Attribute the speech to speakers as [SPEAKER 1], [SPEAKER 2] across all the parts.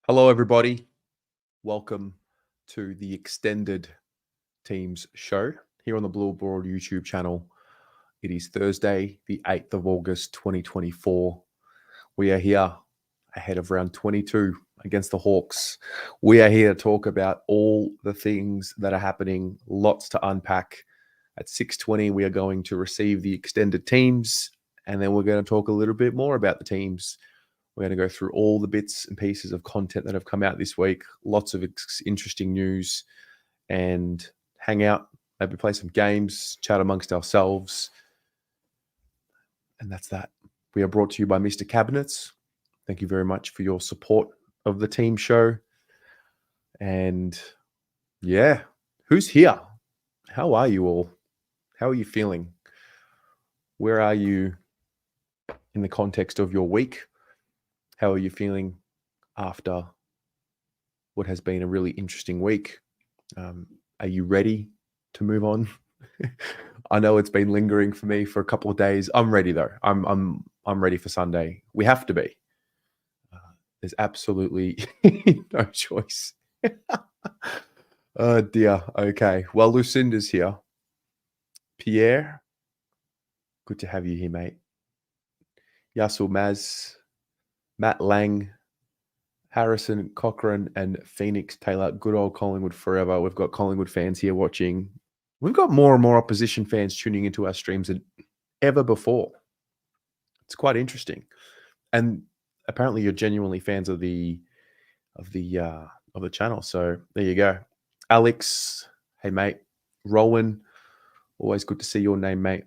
[SPEAKER 1] Hello, everybody. Welcome to the Extended Teams show here on the Blue Broad YouTube channel. It is Thursday, the 8th of August, 2024. We are here ahead of round 22 against the Hawks. We are here to talk about all the things that are happening, lots to unpack. At 6:20, we are going to receive the extended teams, and then we're going to talk a little bit more about the teams. We're going to go through all the bits and pieces of content that have come out this week, lots of interesting news, and hang out, maybe play some games, chat amongst ourselves. And that's that. We are brought to you by Mr. Cabinets. Thank you very much for your support of the team show. And yeah, who's here? How are you all? How are you feeling? Where are you in the context of your week? How are you feeling after what has been a really interesting week? Are you ready to move on? I know it's been lingering for me for a couple of days. I'm ready though. I'm ready for Sunday. We have to be. There's absolutely no choice. Oh dear. Okay. Well, Lucinda's here. Pierre, good to have you here, mate. Yasul Maz, Matt Lang, Harrison, Cochrane, and Phoenix Taylor. Good old Collingwood forever. We've got Collingwood fans here watching. We've got more and more opposition fans tuning into our streams than ever before. It's quite interesting, and apparently you're genuinely fans of the channel. So there you go. Alex, hey mate. Rowan, always good to see your name, mate.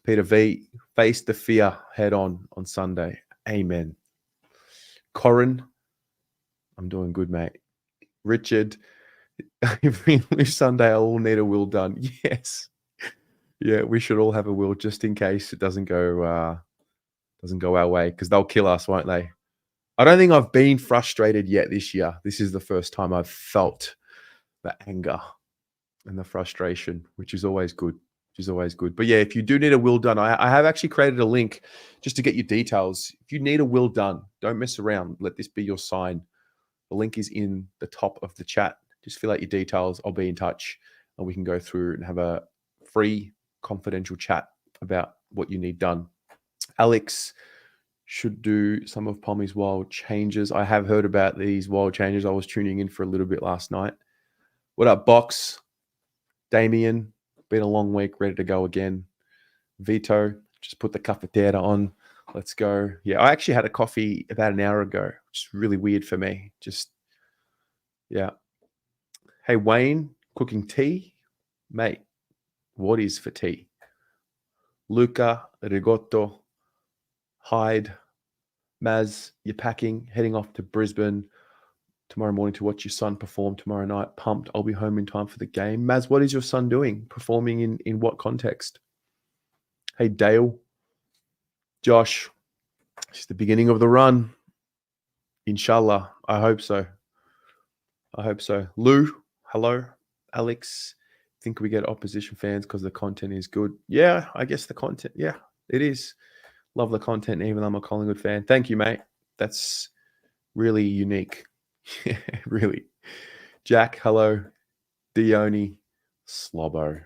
[SPEAKER 1] Peter V, face the fear head on Sunday. Amen. Corin, I'm doing good, mate. Richard, if we lose Sunday, I'll need a will done. Yes. Yeah, we should all have a will just in case it doesn't go our way, because they'll kill us, won't they? I don't think I've been frustrated yet this year. This is the first time I've felt the anger and the frustration, which is always good. But yeah, if you do need a will done, I have actually created a link just to get your details. If you need a will done, don't mess around. Let this be your sign. The link is in the top of the chat. Just fill out your details. I'll be in touch and we can go through and have a free confidential chat about what you need done. Alex should do some of Pommy's wild changes. I have heard about these wild changes. I was tuning in for a little bit last night. What up, Box? Damien, been a long week, ready to go again. Vito, just put the cafetera on. Let's go. Yeah, I actually had a coffee about an hour ago, which is really weird for me. Yeah. Hey, Wayne, cooking tea? Mate, what is for tea? Luca, Rigotto, Hyde, Maz, you're packing, heading off to Brisbane tomorrow morning to watch your son perform tomorrow night. Pumped. I'll be home in time for the game. Maz, what is your son doing? Performing in what context? Hey, Dale. Josh, it's the beginning of the run. Inshallah. I hope so. Lou, hello. Alex, think we get opposition fans because the content is good. Yeah, I guess the content, yeah, it is. Love the content, even though I'm a Collingwood fan. Thank you, mate. That's really unique. Really. Jack, hello. Dione, Slobbo.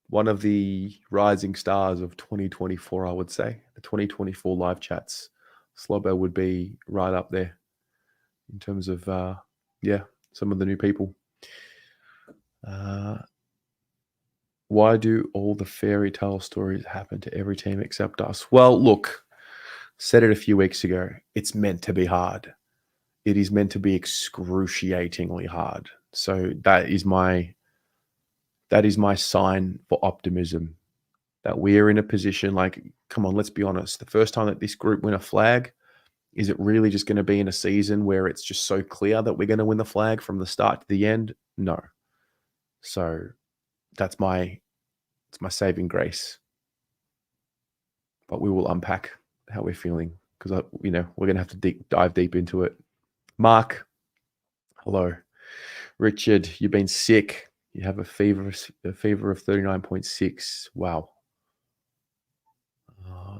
[SPEAKER 1] One of the rising stars of 2024, I would say. The 2024 live chats. Slobbo would be right up there in terms of, some of the new people. Why do all the fairy tale stories happen to every team except us? Well, look, said it a few weeks ago. It's meant to be hard. It is meant to be excruciatingly hard. So that is my sign for optimism, that we're in a position, like, come on, let's be honest. The first time that this group win a flag, is it really just going to be in a season where it's just so clear that we're going to win the flag from the start to the end? No. So it's my saving grace. But we will unpack how we're feeling, because we're going to have to dive deep into it. Mark, hello. Richard, you've been sick. You have a fever of 39.6. Wow.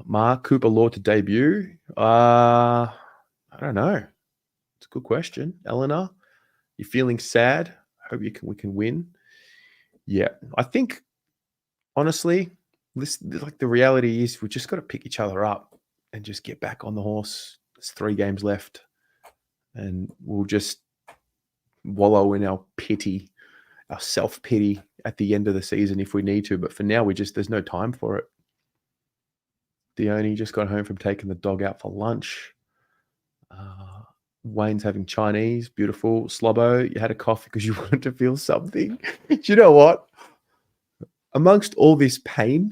[SPEAKER 1] Mark, Cooper Law to debut. I don't know. Good question. Eleanor, you feeling sad? Hope we can win. Yeah, I think honestly, the reality is we just got to pick each other up and just get back on the horse. There's 3 games left, and we'll just wallow in our pity, our self-pity at the end of the season if we need to. But for now, there's no time for it. Dione just got home from taking the dog out for lunch. Wayne's having Chinese. Beautiful. Slobbo, you had a coffee because you wanted to feel something. Do you know what? Amongst all this pain,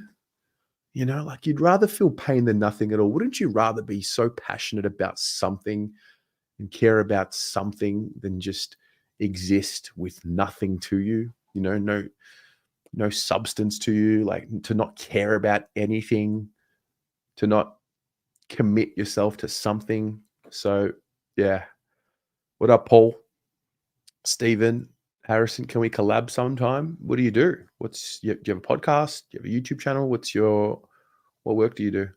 [SPEAKER 1] like you'd rather feel pain than nothing at all. Wouldn't you rather be so passionate about something and care about something than just exist with nothing to you? No substance to you, like to not care about anything, to not commit yourself to something. So, yeah. What up, Paul? Stephen, Harrison, can we collab sometime? What do you do? Do you have a podcast? Do you have a YouTube channel? What work do you do?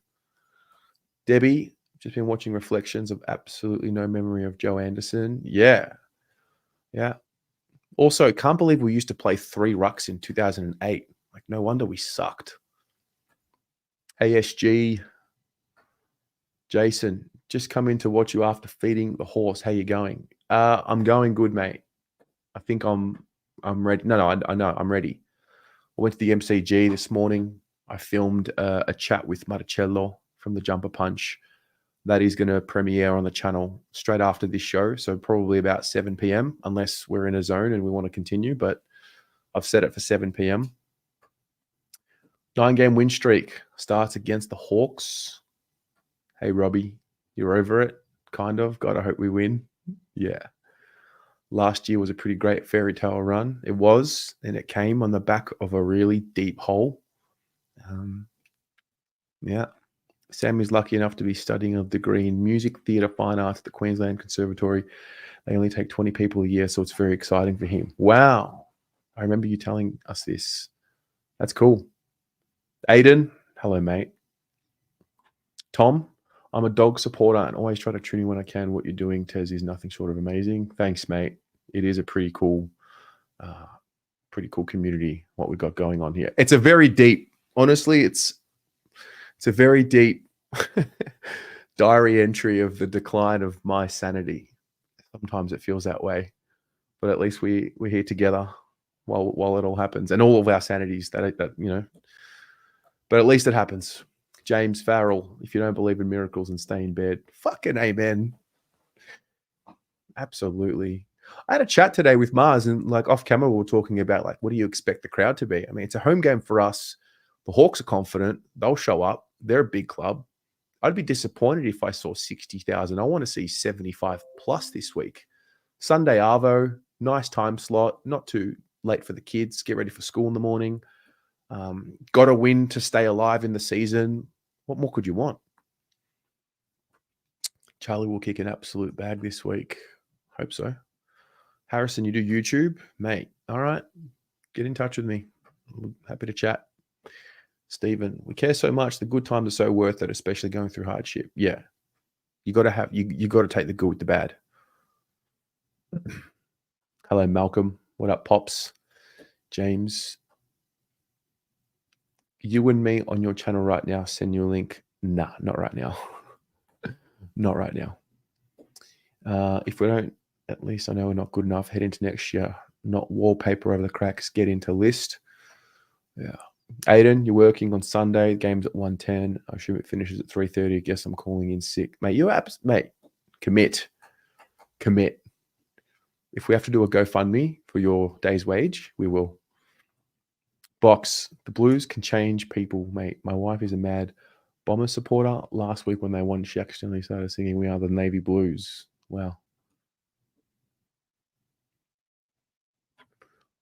[SPEAKER 1] Debbie, just been watching reflections of absolutely no memory of Joe Anderson. Yeah. Also, can't believe we used to play 3 rucks in 2008. Like, no wonder we sucked. ASG, Jason, just come in to watch you after feeding the horse. How you going? I'm going good, mate. I think I'm ready. No, I know I'm ready. I went to the MCG this morning. I filmed a chat with Marcello from the Jumper Punch. That is going to premiere on the channel straight after this show. So probably about 7 p.m. unless we're in a zone and we want to continue. But I've set it for 7 p.m. 9-game win streak starts against the Hawks. Hey, Robbie, you're over it? Kind of. God, I hope we win. Yeah. Last year was a pretty great fairy tale run. It was, and it came on the back of a really deep hole. Yeah. Sam is lucky enough to be studying a degree in music, theatre, fine arts at the Queensland Conservatory. They only take 20 people a year, so it's very exciting for him. Wow. I remember you telling us this. That's cool. Aiden, hello, mate. Tom, I'm a dog supporter and always try to tune in when I can. What you're doing, Tez, is nothing short of amazing. Thanks, mate. It is a pretty cool community, what we've got going on here. It's a very deep, honestly, it's a very deep diary entry of the decline of my sanity. Sometimes it feels that way, but at least we're here together while it all happens, and all of our sanities that but at least it happens. James Farrell, if you don't believe in miracles and stay in bed, fucking amen. Absolutely. I had a chat today with Mars, and like off camera, we were talking about like, what do you expect the crowd to be? I mean, it's a home game for us. The Hawks are confident. They'll show up. They're a big club. I'd be disappointed if I saw 60,000. I want to see 75 plus this week. Sunday Arvo, nice time slot, not too late for the kids. Get ready for school in the morning. Got a win to stay alive in the season. What more could you want? Charlie will kick an absolute bag this week. Hope so. Harrison, you do YouTube? Mate, all right. Get in touch with me. I'm happy to chat. Stephen, we care so much. The good times are so worth it, especially going through hardship. Yeah. You got to take the good with the bad. Hello, Malcolm. What up, Pops? James. You and me on your channel right now. Send you a link. Nah, not right now. Not right now. If we don't, at least I know we're not good enough. Head into next year. Not wallpaper over the cracks. Get into list. Yeah. Aiden, you're working on Sunday. Game's at 1:10. I assume it finishes at 3:30. I guess I'm calling in sick. Mate, commit. If we have to do a GoFundMe for your day's wage, we will. Box, the Blues can change people, mate. My wife is a mad Bomber supporter. Last week when they won, she accidentally started singing "We Are the Navy Blues." Wow.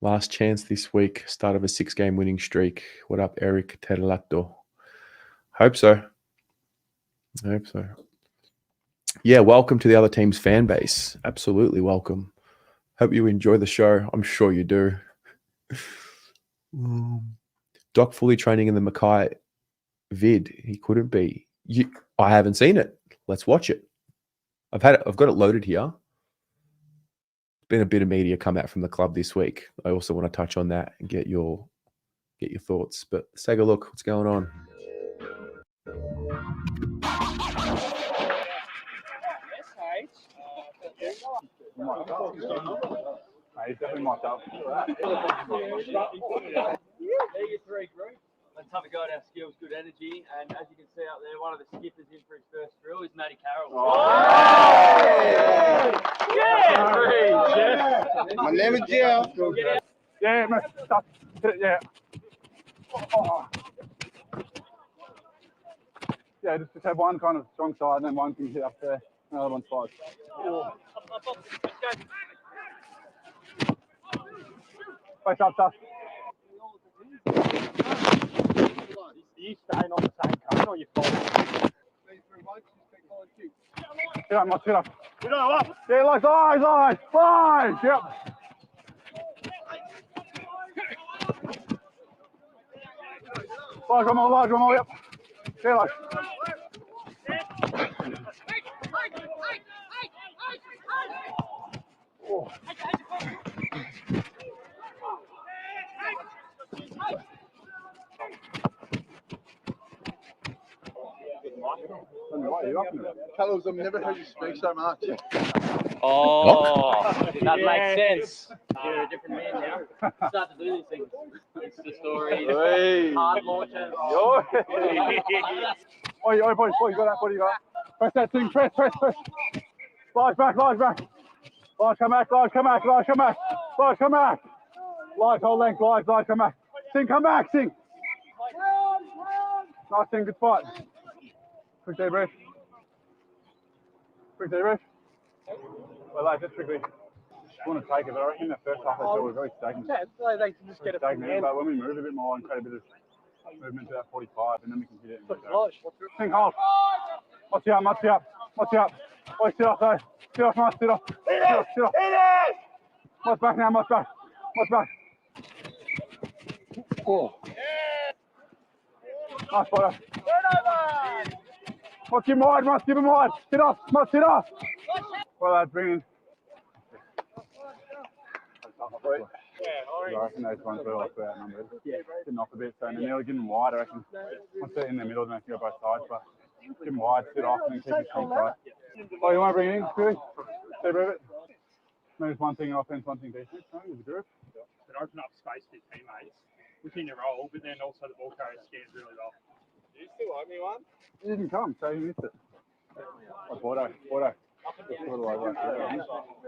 [SPEAKER 1] Last chance this week. Start of a 6-game winning streak. What up, Eric Tedelato? Hope so. Yeah, welcome to the other team's fan base. Absolutely welcome. Hope you enjoy the show. I'm sure you do. Doc fully training in the Mackay vid. He couldn't be. I haven't seen it. Let's watch it. I've got it loaded here. been a bit of media come out from the club this week. I also want to touch on that and get your thoughts. But let's take a look. What's going on?
[SPEAKER 2] He's definitely mocked up.
[SPEAKER 3] There you three, group. Let's have a go at our skills, good energy, and as you can see out there, one of the skippers in for his first drill is Matty Carroll.
[SPEAKER 2] My name is Jim. Yeah, man. Stop. Yeah. Yeah, just have one kind of strong side and then one can hit up there, another one side. Face up, tough.
[SPEAKER 4] Are you staying on the same cone or you following?
[SPEAKER 2] Get up, get up. Get up. Yeah, like eyes. Yep. Large, one more, yep. Yeah, like. Oh. Carlos, I've never heard you speak so much.
[SPEAKER 3] Oh, that makes sense. You're a different man now. Start to do these things. It's the story. Hard launches.
[SPEAKER 2] Oi, boys, you got that, what do you got? Press that thing, press. Large back. Large, come back. Large, whole length, large, come back. Sing, come back, sing. Nice thing, good fight. Quick deep breath. Well, like, just quickly. I want to take it, but I reckon the first half we're very stagnant.
[SPEAKER 4] Yeah, they can just get it from the end.
[SPEAKER 2] But when we move a bit more and create a bit of movement to that 45, and then we can hit it. Sing, hold. What's you up? Oi, sit off, though. Sit off. What's back now, what's back? Oh. Nice, boy. Must give him wide. Sit off. Well, that's bringing. I reckon those ones were like outnumbered. Yeah. Getting off a bit, so nearly getting them wide, I reckon. Once they're in the middle, then go both sides, but get them wide, sit off, and then keep it strong side. Oh, you want to bring it in, Billy? Stay with it. Maybe it's one thing offense, one thing defense, maybe as a group.
[SPEAKER 4] It open up space for your teammates within your role, but then also the ball carrier scans really well. Do you still owe me one?
[SPEAKER 2] He didn't come, so he missed it. Oh, Bordeaux. Just a little over.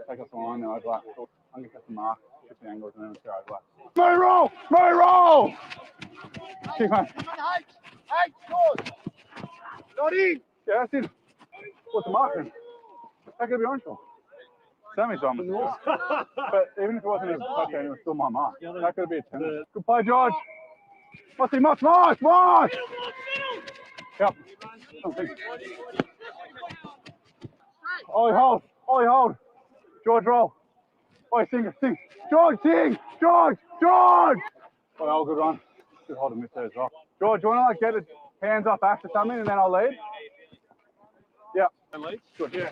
[SPEAKER 2] Take us the line now, over. I'm going to cut the mark, shift the angles, and then let's go over. Murray roll! Kick, mate. Hey, good. Not in. Yeah, that's it. What's the marking? How could it be on shore? Sammy's on the score. But even if it wasn't a touchdown, it was still my mark. That could be a 10. Good play, George. March! Yep. Ollie, hold. George, roll. Oi, sing. George, sing! George! Oh, good run. Good hold and miss there as well. George, you want to get his hands up after something and then I'll lead? Yeah. Good. Yeah.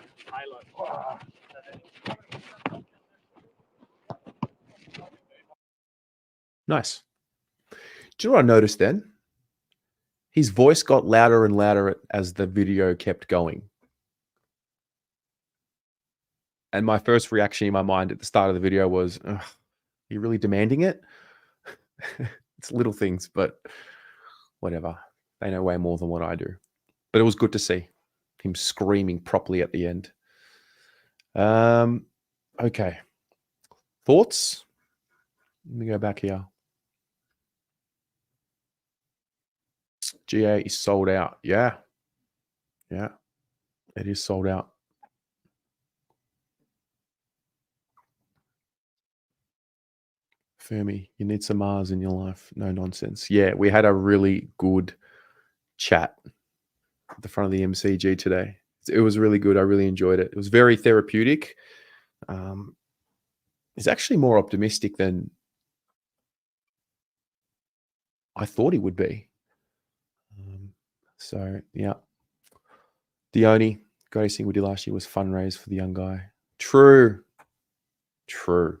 [SPEAKER 1] Nice. Do you know what I noticed then? His voice got louder and louder as the video kept going. And my first reaction in my mind at the start of the video was, are you really demanding it? It's little things, but whatever. They know way more than what I do. But it was good to see him screaming properly at the end. Okay. Thoughts? Let me go back here. GA is sold out. Yeah. It is sold out. Fermi, you need some Mars in your life. No nonsense. Yeah, we had a really good chat at the front of the MCG today. It was really good. I really enjoyed it. It was very therapeutic. He's actually more optimistic than I thought he would be. So, yeah. The only greatest thing we did last year was fundraise for the young guy. True. True.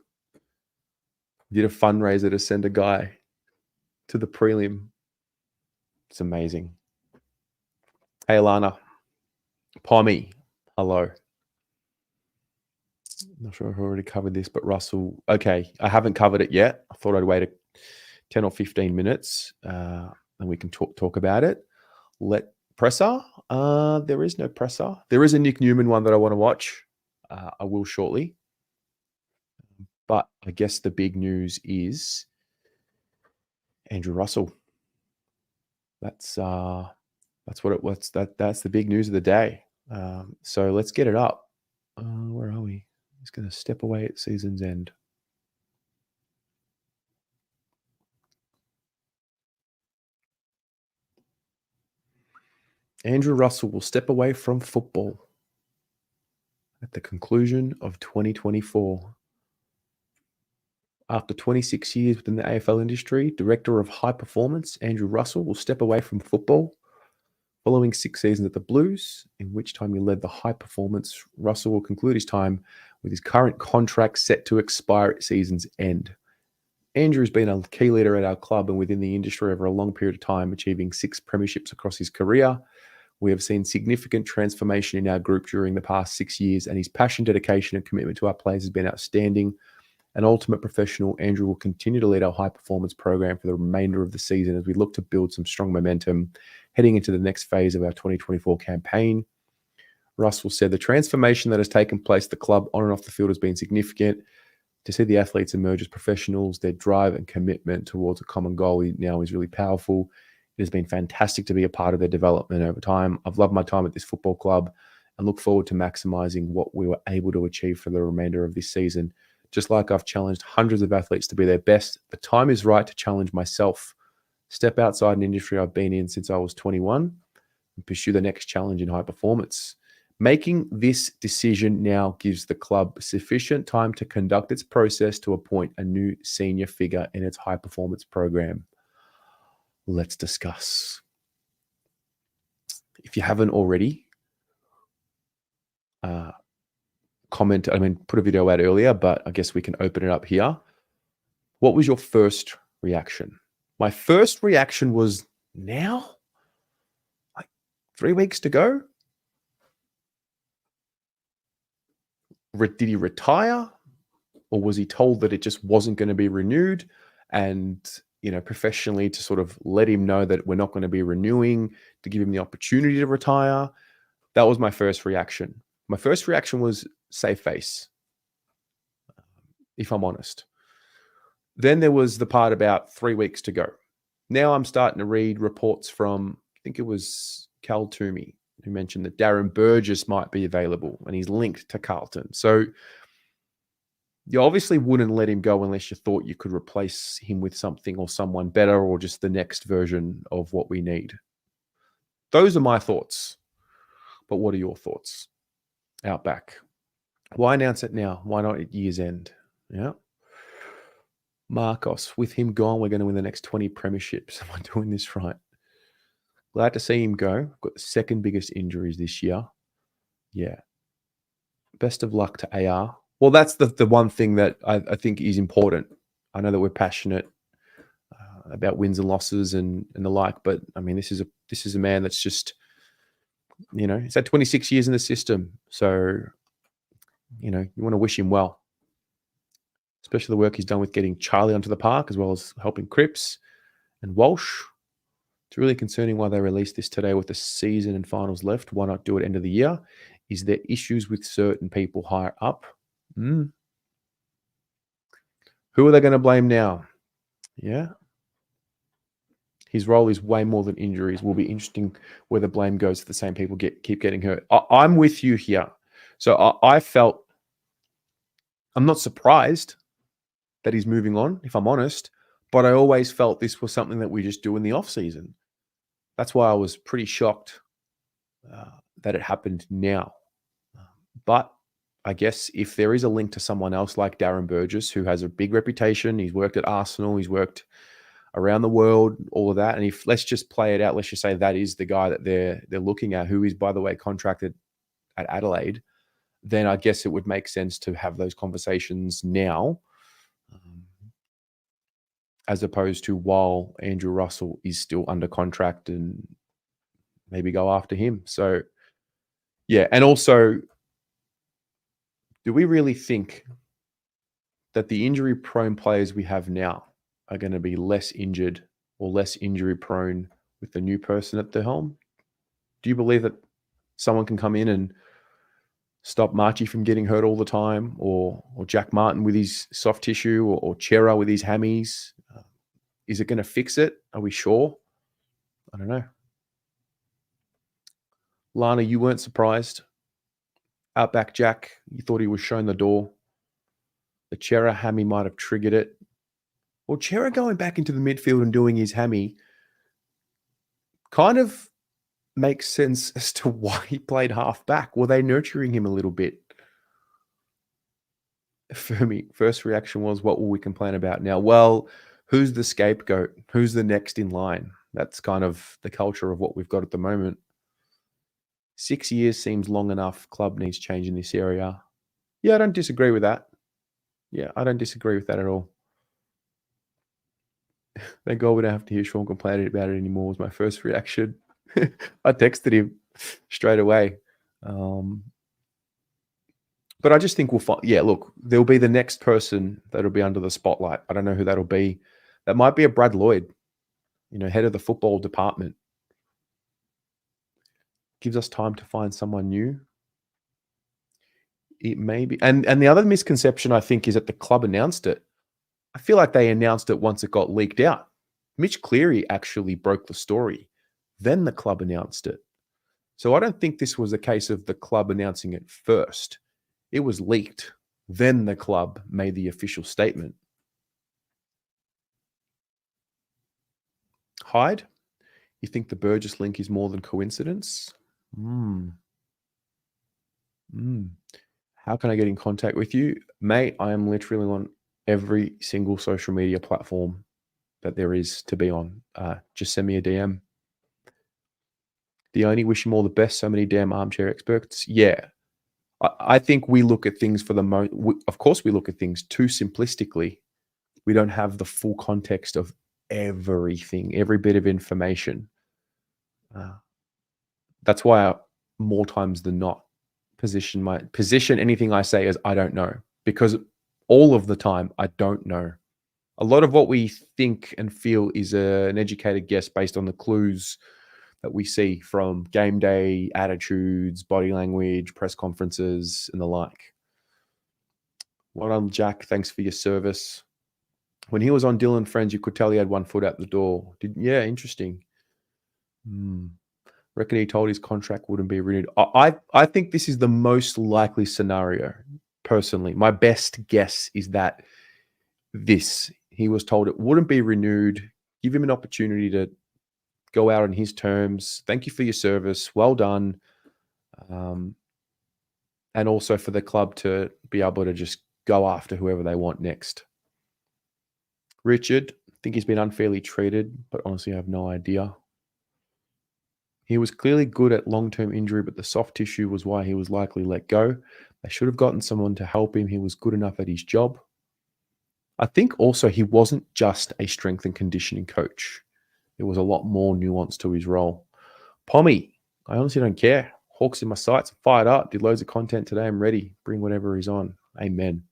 [SPEAKER 1] Did a fundraiser to send a guy to the prelim. It's amazing. Hey, Alana. Pommy. Hello. Not sure if I've already covered this, but Russell. Okay, I haven't covered it yet. I thought I'd wait 10 or 15 minutes and we can talk about it. Presser. There is no presser. There is a Nick Newman one that I want to watch. I will shortly. But I guess the big news is Andrew Russell. That's what it was. That's the big news of the day. So let's get it up. Where are we? He's going to step away at season's end. Andrew Russell will step away from football at the conclusion of 2024. After 26 years within the AFL industry, Director of High Performance, Andrew Russell will step away from football. Following 6 seasons at the Blues, in which time he led the high performance, Russell will conclude his time with his current contract set to expire at season's end. Andrew has been a key leader at our club and within the industry over a long period of time, achieving 6 premierships across his career. We have seen significant transformation in our group during the past 6 years, and his passion, dedication, and commitment to our players has been outstanding. An ultimate professional, Andrew will continue to lead our high performance program for the remainder of the season as we look to build some strong momentum heading into the next phase of our 2024 campaign. Russell said the transformation that has taken place at the club on and off the field has been significant. To see the athletes emerge as professionals, their drive and commitment towards a common goal now is really powerful. It has been fantastic to be a part of their development over time. I've loved my time at this football club and look forward to maximizing what we were able to achieve for the remainder of this season. Just like I've challenged hundreds of athletes to be their best, the time is right to challenge myself. Step outside an industry I've been in since I was 21 and pursue the next challenge in high performance. Making this decision now gives the club sufficient time to conduct its process to appoint a new senior figure in its high performance program. Let's discuss. If you haven't already, put a video out earlier, but I guess we can open it up here. What was your first reaction? My first reaction was, now? Like 3 weeks to go? Did he retire? Or was he told that it just wasn't going to be renewed? And, professionally to sort of let him know that we're not going to be renewing, to give him the opportunity to retire. That was my first reaction. My first reaction was save face, if I'm honest. Then there was the part about 3 weeks to go. Now I'm starting to read reports from, I think it was Cal Toomey, who mentioned that Darren Burgess might be available and he's linked to Carlton. So you obviously wouldn't let him go unless you thought you could replace him with something or someone better or just the next version of what we need. Those are my thoughts. But what are your thoughts? Outback. Why announce it now? Why not at year's end? Yeah. Marcos, with him gone, we're going to win the next 20 premierships. Am I doing this right? Glad to see him go. Got the second biggest injuries this year. Yeah. Best of luck to AR. Well, that's the one thing that I think is important. I know that we're passionate about wins and losses and the like, but I mean, this is a man that's just, he's had 26 years in the system. So, you want to wish him well, especially the work he's done with getting Charlie onto the park as well as helping Cripps and Walsh. It's really concerning why they released this today with the season and finals left. Why not do it end of the year? Is there issues with certain people higher up? Who are they going to blame now? Yeah. His role is way more than injuries. Will be interesting where the blame goes if the same people keep getting hurt. I'm with you here. So I felt, I'm not surprised that he's moving on, if I'm honest, but I always felt this was something that we just do in the off season. That's why I was pretty shocked that it happened now. But I guess if there is a link to someone else like Darren Burgess, who has a big reputation, he's worked at Arsenal, he's worked around the world, all of that. And if let's just play it out, let's just say that is the guy that they're looking at, who is, by the way, contracted at Adelaide. then I guess it would make sense to have those conversations now, as opposed to while Andrew Russell is still under contract and maybe go after him. So, yeah. And also, do we really think that the injury-prone players we have now are going to be less injured or less injury-prone with the new person at the helm? Do you believe that someone can come in and stop Marchie from getting hurt all the time, or Jack Martin with his soft tissue, or Chera with his hammies? Is it going to fix it? Are we sure? I don't know. Lana, you weren't surprised. Outback Jack, you thought he was shown the door. The Chera hammy might have triggered it. Well, Chera going back into the midfield and doing his hammy kind of makes sense as to why he played half back. Were they nurturing him a little bit? For me, first reaction was, what will we complain about now? Well, who's the scapegoat? Who's the next in line? That's kind of the culture of what we've got at the moment. 6 years seems long enough. Club needs change in this area. Yeah, I don't disagree with that. Yeah, I don't disagree with that at all. Thank God we don't have to hear Sean complain about it anymore, was my first reaction. I texted him straight away. But I just think we'll find, yeah, look, there'll be the next person that'll be under the spotlight. I don't know who that'll be. That might be a Brad Lloyd, head of the football department. Gives us time to find someone new. It may be. And the other misconception, I think, is that the club announced it. I feel like they announced it once it got leaked out. Mitch Cleary actually broke the story. Then the club announced it. So I don't think this was a case of the club announcing it first. It was leaked. Then the club made the official statement. Hyde, you think the Burgess link is more than coincidence? How can I get in contact with you? Mate, I am literally on every single social media platform that there is to be on. Just send me a DM. The only wish him all the best. So many damn armchair experts. Yeah. I think we look at things for the most. Of course, we look at things too simplistically. We don't have the full context of everything, every bit of information. That's why more times than not, position anything I say as I don't know, because all of the time I don't know. A lot of what we think and feel is an educated guess based on the clues that we see from game day, attitudes, body language, press conferences, and the like. Well done, Jack. Thanks for your service. When he was on Dylan Friends, you could tell he had one foot out the door. Yeah, interesting. Reckon he told his contract wouldn't be renewed. I think this is the most likely scenario, personally. My best guess is that he was told it wouldn't be renewed. Give him an opportunity to go out on his terms. Thank you for your service. Well done. And also for the club to be able to just go after whoever they want next. Richard, I think he's been unfairly treated, but honestly, I have no idea. He was clearly good at long-term injury, but the soft tissue was why he was likely let go. They should have gotten someone to help him. He was good enough at his job. I think also he wasn't just a strength and conditioning coach. There was a lot more nuance to his role. Pommy, I honestly don't care. Hawks in my sights, fired up, did loads of content today. I'm ready. Bring whatever he's on. Amen.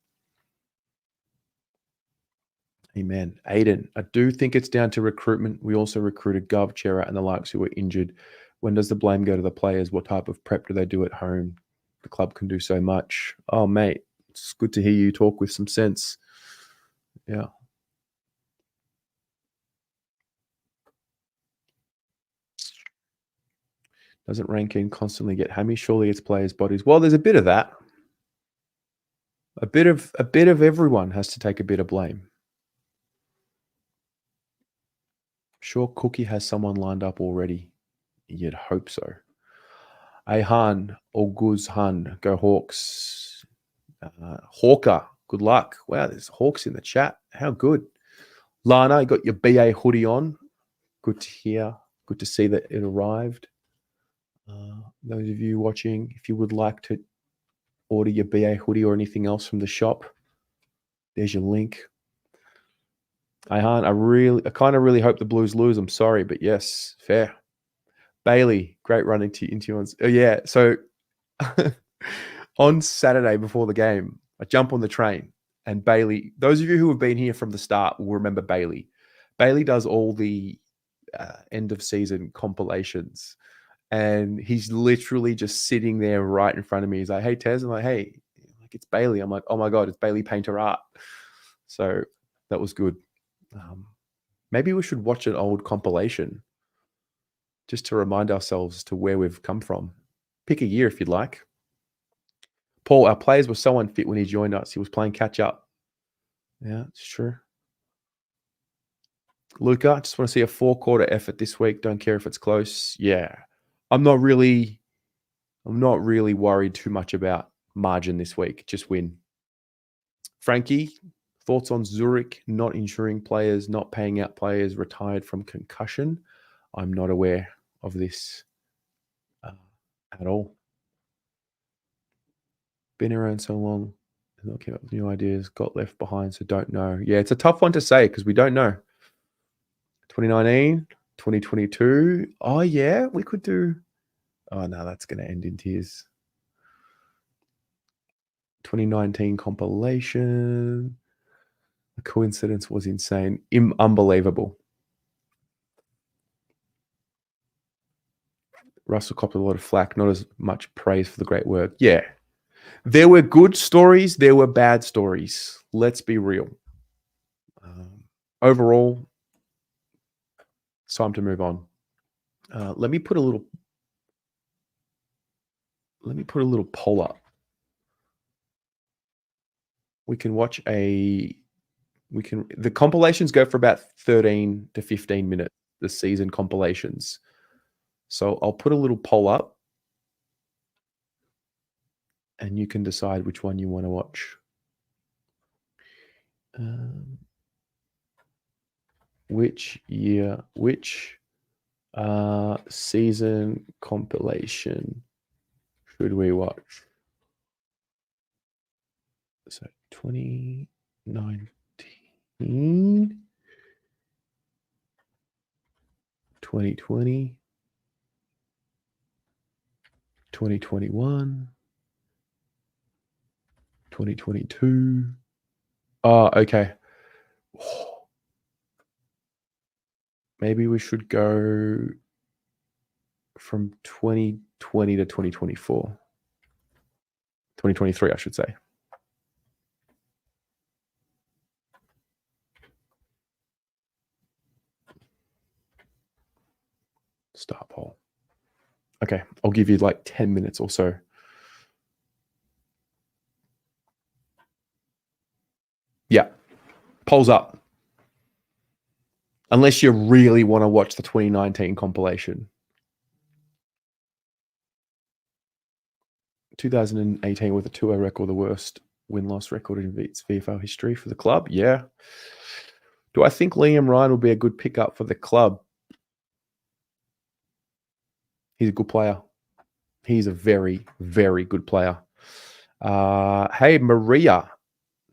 [SPEAKER 1] Amen. Aiden, I do think it's down to recruitment. We also recruited Gov, Chera, and the likes who were injured. When does the blame go to the players? What type of prep do they do at home? The club can do so much. Oh, mate, it's good to hear you talk with some sense. Yeah. Doesn't Rankin constantly get hammy? Surely it's players' bodies. Well, there's a bit of that. A bit of everyone has to take a bit of blame. Sure, Cookie has someone lined up already. You'd hope so. Ahan, Oguz Han, go Hawks. Hawker, good luck. Wow, there's Hawks in the chat. How good. Lana, you got your BA hoodie on. Good to hear. Good to see that it arrived. Those of you watching, if you would like to order your BA hoodie or anything else from the shop, there's your link. I kind of really hope the Blues lose. I'm sorry, but yes, fair. Bailey, great run into you. Yeah, so on Saturday before the game, I jump on the train and Bailey, those of you who have been here from the start will remember Bailey. Bailey does all the end of season compilations and he's literally just sitting there right in front of me. He's like, hey, Tez. I'm like, hey, it's Bailey. I'm like, oh my God, it's Bailey Painter Art. So that was good. Maybe we should watch an old compilation just to remind ourselves to where we've come from. Pick a year if you'd like. Paul, our players were so unfit when he joined us. He was playing catch up. Yeah, it's true. Luca, just want to see a 4-quarter effort this week. Don't care if it's close. Yeah. I'm not really worried too much about margin this week. Just win. Frankie, thoughts on Zurich not insuring players, not paying out players retired from concussion? I'm not aware of this at all. Been around so long, not came up with new ideas, got left behind, so don't know. Yeah, it's a tough one to say because we don't know. 2019, 2022. Oh, yeah, we could do. Oh, no, that's going to end in tears. 2019 compilation. The coincidence was insane. Unbelievable. Russell copped a lot of flack, not as much praise for the great work. Yeah. There were good stories. There were bad stories. Let's be real. Overall, it's time to move on. Let me put a little poll up. The compilations go for about 13 to 15 minutes, the season compilations. So I'll put a little poll up and you can decide which one you want to watch. Which season compilation should we watch? So 2019, 2020, 2021, 2022. Oh, okay. Maybe we should go from 2020 to 2024. 2023, I should say. Start poll. Okay, I'll give you like 10 minutes or so. Yeah, poll's up. Unless you really want to watch the 2019 compilation. 2018 with a 2-0 record, the worst win-loss record in VFL history for the club. Yeah. Do I think Liam Ryan will be a good pickup for the club? He's a good player. He's a very, very good player. Hey, Maria.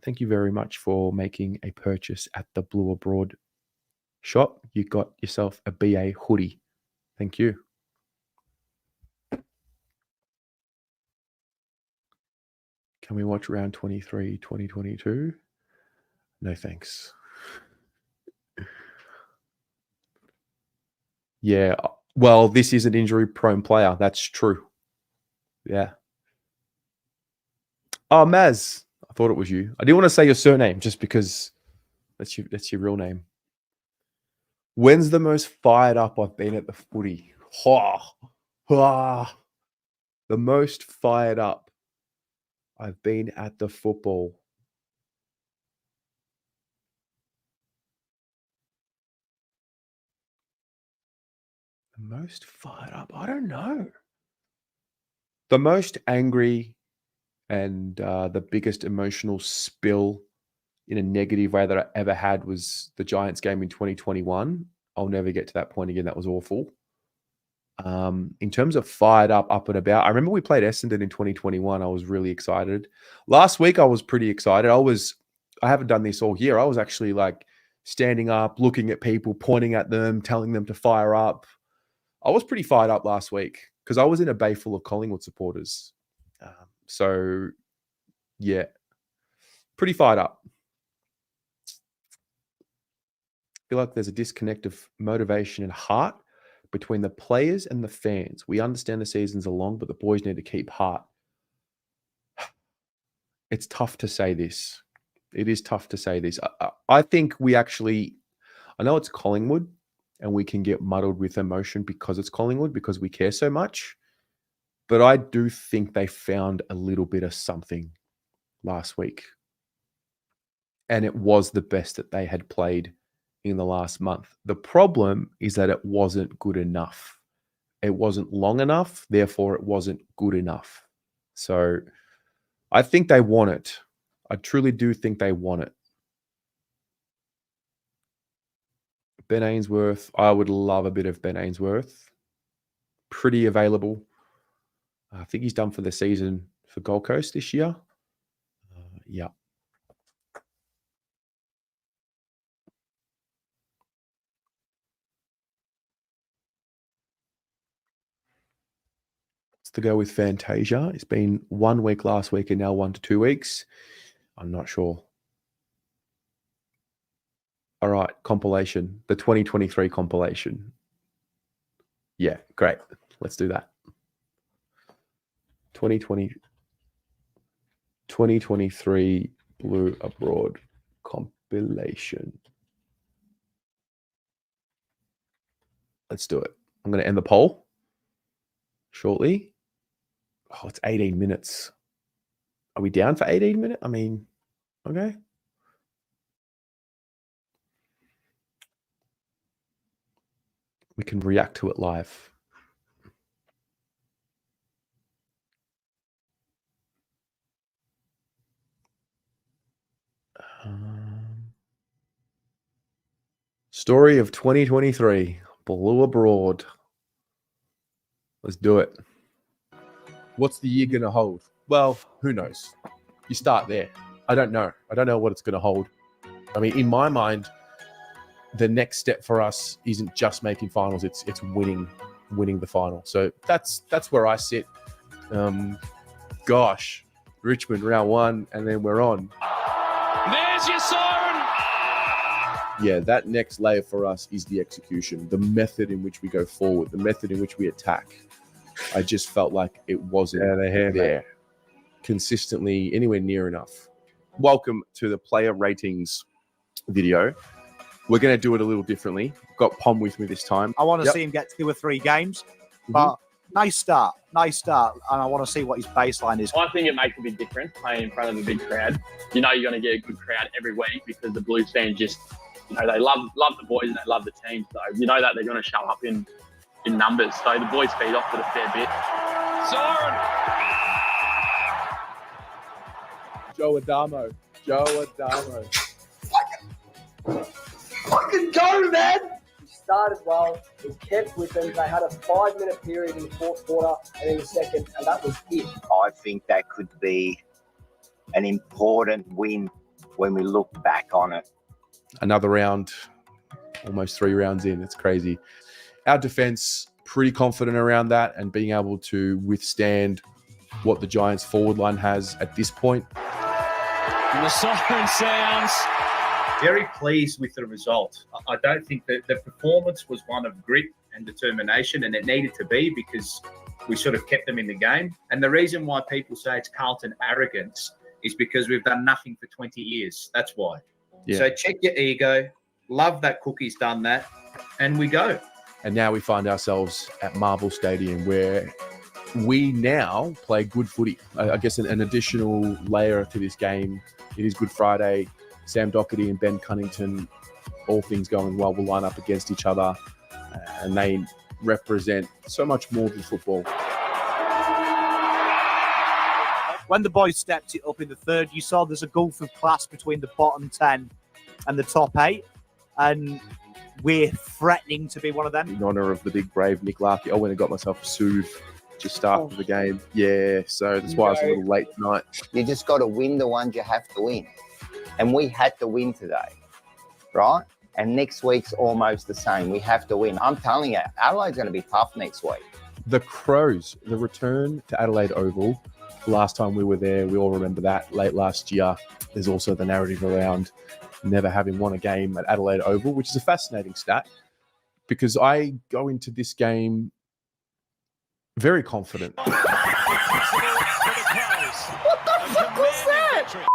[SPEAKER 1] Thank you very much for making a purchase at the Blue Abroad shop. You got yourself a BA hoodie. Thank you. Can we watch round 23, 2022? No, thanks. Yeah. Well, this is an injury-prone player. That's true. Yeah. Oh, Maz. I thought it was you. I didn't want to say your surname just because that's your real name. When's the most fired up I've been at the footy? The most fired up I've been at the football. The most fired up? I don't know. The most angry and the biggest emotional spill in a negative way that I ever had was the Giants game in 2021. I'll never get to that point again. That was awful. In terms of fired up and about, I remember we played Essendon in 2021. I was really excited. Last week, I was pretty excited. I haven't done this all year. I was actually like standing up, looking at people, pointing at them, telling them to fire up. I was pretty fired up last week because I was in a bay full of Collingwood supporters. So, yeah, pretty fired up. I feel like there's a disconnect of motivation and heart between the players and the fans. We understand the seasons are long, but the boys need to keep heart. It's tough to say this. It is tough to say this. I think we actually, I know it's Collingwood and we can get muddled with emotion because it's Collingwood, because we care so much. But I do think they found a little bit of something last week. And it was the best that they had played in the last month. The problem is that it wasn't good enough. It wasn't long enough, therefore it wasn't good enough. So I think they want it. I truly do think they want it. Ben Ainsworth, I would love a bit of Ben Ainsworth. Pretty available. I think he's done for the season for Gold Coast this year. Yeah. To go with Fantasia. It's been 1 week last week and now 1 to 2 weeks. I'm not sure. All right, compilation. The 2023 compilation. Yeah, great. Let's do that. 2023 Blue Abroad compilation. Let's do it. I'm going to end the poll shortly. Oh, it's 18 minutes. Are we down for 18 minutes? I mean, okay. We can react to it live. Story of 2023, Blue Abroad. Let's do it. What's the year going to hold? Well, who knows? You start there. I don't know. I don't know what it's going to hold. I mean, in my mind, the next step for us isn't just making finals. It's winning the final. So that's where I sit. Gosh, Richmond round 1, and then we're on.
[SPEAKER 3] There's your siren.
[SPEAKER 1] Yeah, that next layer for us is the execution, the method in which we go forward, the method in which we attack. I just felt like it wasn't there consistently anywhere near enough. Welcome to the player ratings video. We're going to do it a little differently. Got Pom with me this time.
[SPEAKER 5] I want to see him get 2 or 3 games, but nice start. And I want to see what his baseline is.
[SPEAKER 3] I think it makes a big difference playing in front of a big crowd. You know you're going to get a good crowd every week because the Blues fans just, you know, they love the boys and they love the team. So you know that they're going to show up in numbers. So the boys feed off it a fair bit. Siren!
[SPEAKER 1] Joe Adamo.
[SPEAKER 6] Fucking go, man! We started well, we kept with them. They had a 5-minute period in the fourth quarter and in the second, and that was it.
[SPEAKER 7] I think that could be an important win when we look back on it.
[SPEAKER 1] Another round, almost 3 rounds in. It's crazy. Our defense, pretty confident around that and being able to withstand what the Giants' forward line has at this point.
[SPEAKER 3] And the siren sounds.
[SPEAKER 8] Very pleased with the result. I don't think that the performance was one of grit and determination, and it needed to be because we sort of kept them in the game. And the reason why people say it's Carlton arrogance is because we've done nothing for 20 years. That's why.
[SPEAKER 1] Yeah.
[SPEAKER 8] So check your ego. Love that Cookie's done that. And we go.
[SPEAKER 1] And now we find ourselves at Marvel Stadium where we now play good footy. I guess an additional layer to this game. It is Good Friday. Sam Doherty and Ben Cunnington, all things going well, will line up against each other. And they represent so much more than football.
[SPEAKER 5] When the boys stepped it up in the third, you saw there's a gulf of class between the bottom 10 and the top 8. And we're threatening to be one of them.
[SPEAKER 1] In honour of the big brave Nick Larky, I went and got myself a soothe just after the game. Yeah, so that's why I was a little late tonight.
[SPEAKER 7] You just got to win the ones you have to win. And we had to win today, right? And next week's almost the same. We have to win. I'm telling you, Adelaide's going to be tough next week.
[SPEAKER 1] The Crows, the return to Adelaide Oval. Last time we were there, we all remember that, late last year. There's also the narrative around never having won a game at Adelaide Oval, which is a fascinating stat because I go into this game very confident.
[SPEAKER 5] What the fuck was that?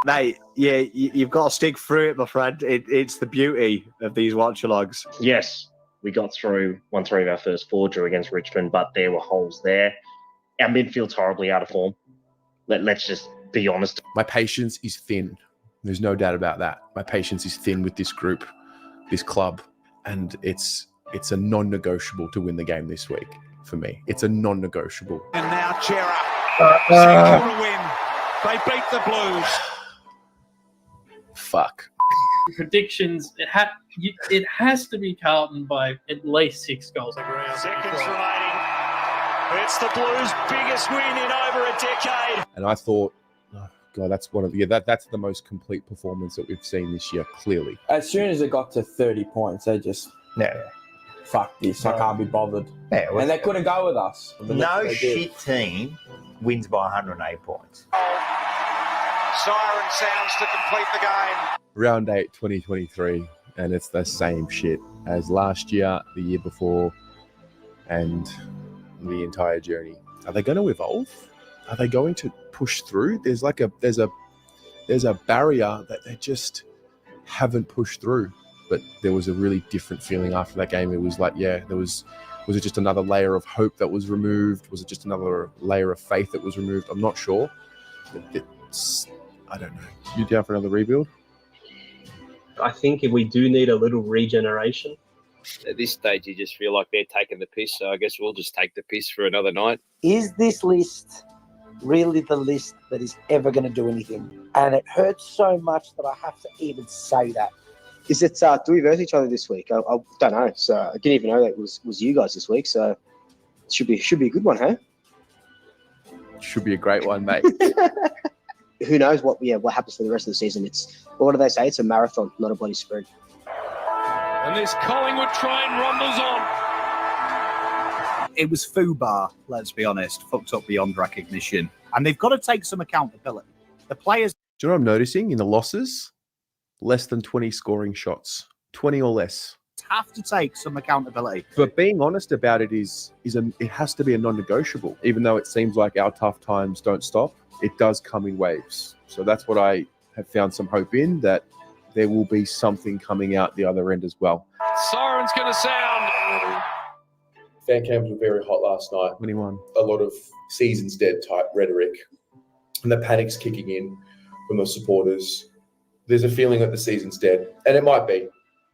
[SPEAKER 5] Mate, yeah, you've got to stick through it, my friend. It's the beauty of these watch-alongs.
[SPEAKER 9] Yes, we got through 1-3 of our first 4, drew against Richmond, but there were holes there. Our midfield's horribly out of form. Let's just be honest.
[SPEAKER 1] My patience is thin. There's no doubt about that. My patience is thin with this group, this club, and it's a non-negotiable to win the game this week for me. It's a non-negotiable.
[SPEAKER 10] And now Chera. Secure a win. They beat the Blues.
[SPEAKER 1] Fuck.
[SPEAKER 11] Predictions, it has to be Carlton by at least 6 goals.
[SPEAKER 10] Seconds remaining. It's the Blues' biggest win in over a decade.
[SPEAKER 1] And I thought, oh God, that's that's the most complete performance that we've seen this year, clearly.
[SPEAKER 12] As soon as it got to 30 points, they just fuck this. I can't be bothered.
[SPEAKER 7] Yeah,
[SPEAKER 12] and they couldn't go with us.
[SPEAKER 7] No shit team wins by 108 points.
[SPEAKER 10] Siren sounds to complete the game.
[SPEAKER 1] Round 8, 2023, and it's the same shit as last year, the year before, and the entire journey. Are they going to evolve? Are they going to push through? There's a barrier that they just haven't pushed through. But there was a really different feeling after that game. It was like, was it just another layer of hope that was removed? Was it just another layer of faith that was removed? I'm not sure. I don't know. You down for another rebuild?
[SPEAKER 13] I think if we do need a little regeneration.
[SPEAKER 14] At this stage, you just feel like they're taking the piss, so I guess we'll just take the piss for another night.
[SPEAKER 15] Is this list really the list that is ever going to do anything? And it hurts so much that I have to even say that.
[SPEAKER 16] Is it, do we verse each other this week? I don't know. So I didn't even know that was you guys this week. So it should be a good one, huh?
[SPEAKER 1] Should be a great one, mate.
[SPEAKER 16] Who knows what happens for the rest of the season? What do they say? It's a marathon, not a bloody sprint.
[SPEAKER 10] And this Collingwood train rumbles on.
[SPEAKER 5] It was FUBAR, let's be honest, fucked up beyond recognition. And they've got to take some accountability. The players...
[SPEAKER 1] Do you know what I'm noticing in the losses? Less than 20 scoring shots. 20 or less.
[SPEAKER 5] Have to take some accountability.
[SPEAKER 1] But being honest about it it has to be a non-negotiable. Even though it seems like our tough times don't stop, it does come in waves. So that's what I have found some hope in, that there will be something coming out the other end as well.
[SPEAKER 10] Siren's going to sound.
[SPEAKER 1] Fan cams were very hot last night. 21. A lot of season's dead type rhetoric. And the panic's kicking in from the supporters. There's a feeling that the season's dead. And it might be.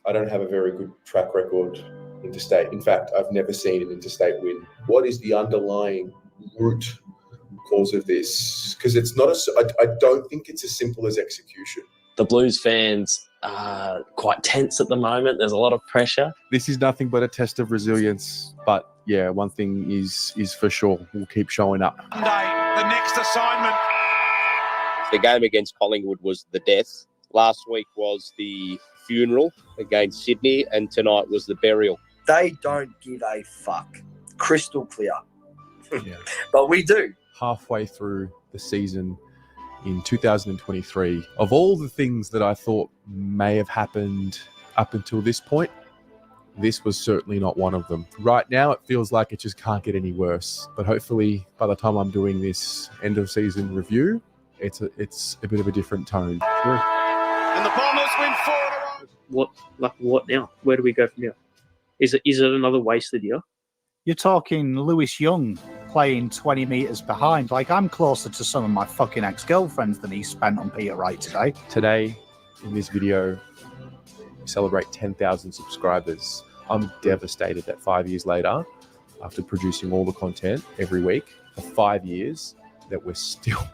[SPEAKER 1] I don't have a very good track record interstate. In fact, I've never seen an interstate win. What is the underlying root cause of this? Because it's not I don't think it's as simple as execution.
[SPEAKER 13] The Blues fans are quite tense at the moment. There's a lot of pressure.
[SPEAKER 1] This is nothing but a test of resilience. But yeah, one thing is for sure. We'll keep showing up.
[SPEAKER 10] Monday, the next assignment.
[SPEAKER 14] The game against Collingwood was the death. Last week was the funeral against Sydney, and tonight was the burial.
[SPEAKER 15] They don't give a fuck. Crystal clear.
[SPEAKER 1] Yeah.
[SPEAKER 15] But we do.
[SPEAKER 1] Halfway through the season in 2023, of all the things that I thought may have happened up until this point, this was certainly not one of them. Right now, it feels like it just can't get any worse. But hopefully, by the time I'm doing this end of season review, it's a bit of a different tone. Sure.
[SPEAKER 10] And the Bombers win 4 in a row.
[SPEAKER 11] What now? Where do we go from here? Is it another wasted year?
[SPEAKER 5] You're talking Lewis Young playing 20 metres behind. Like, I'm closer to some of my fucking ex-girlfriends than he spent on Peter Wright today.
[SPEAKER 1] Today, in this video, we celebrate 10,000 subscribers. I'm devastated that 5 years later, after producing all the content every week for 5 years, that we're still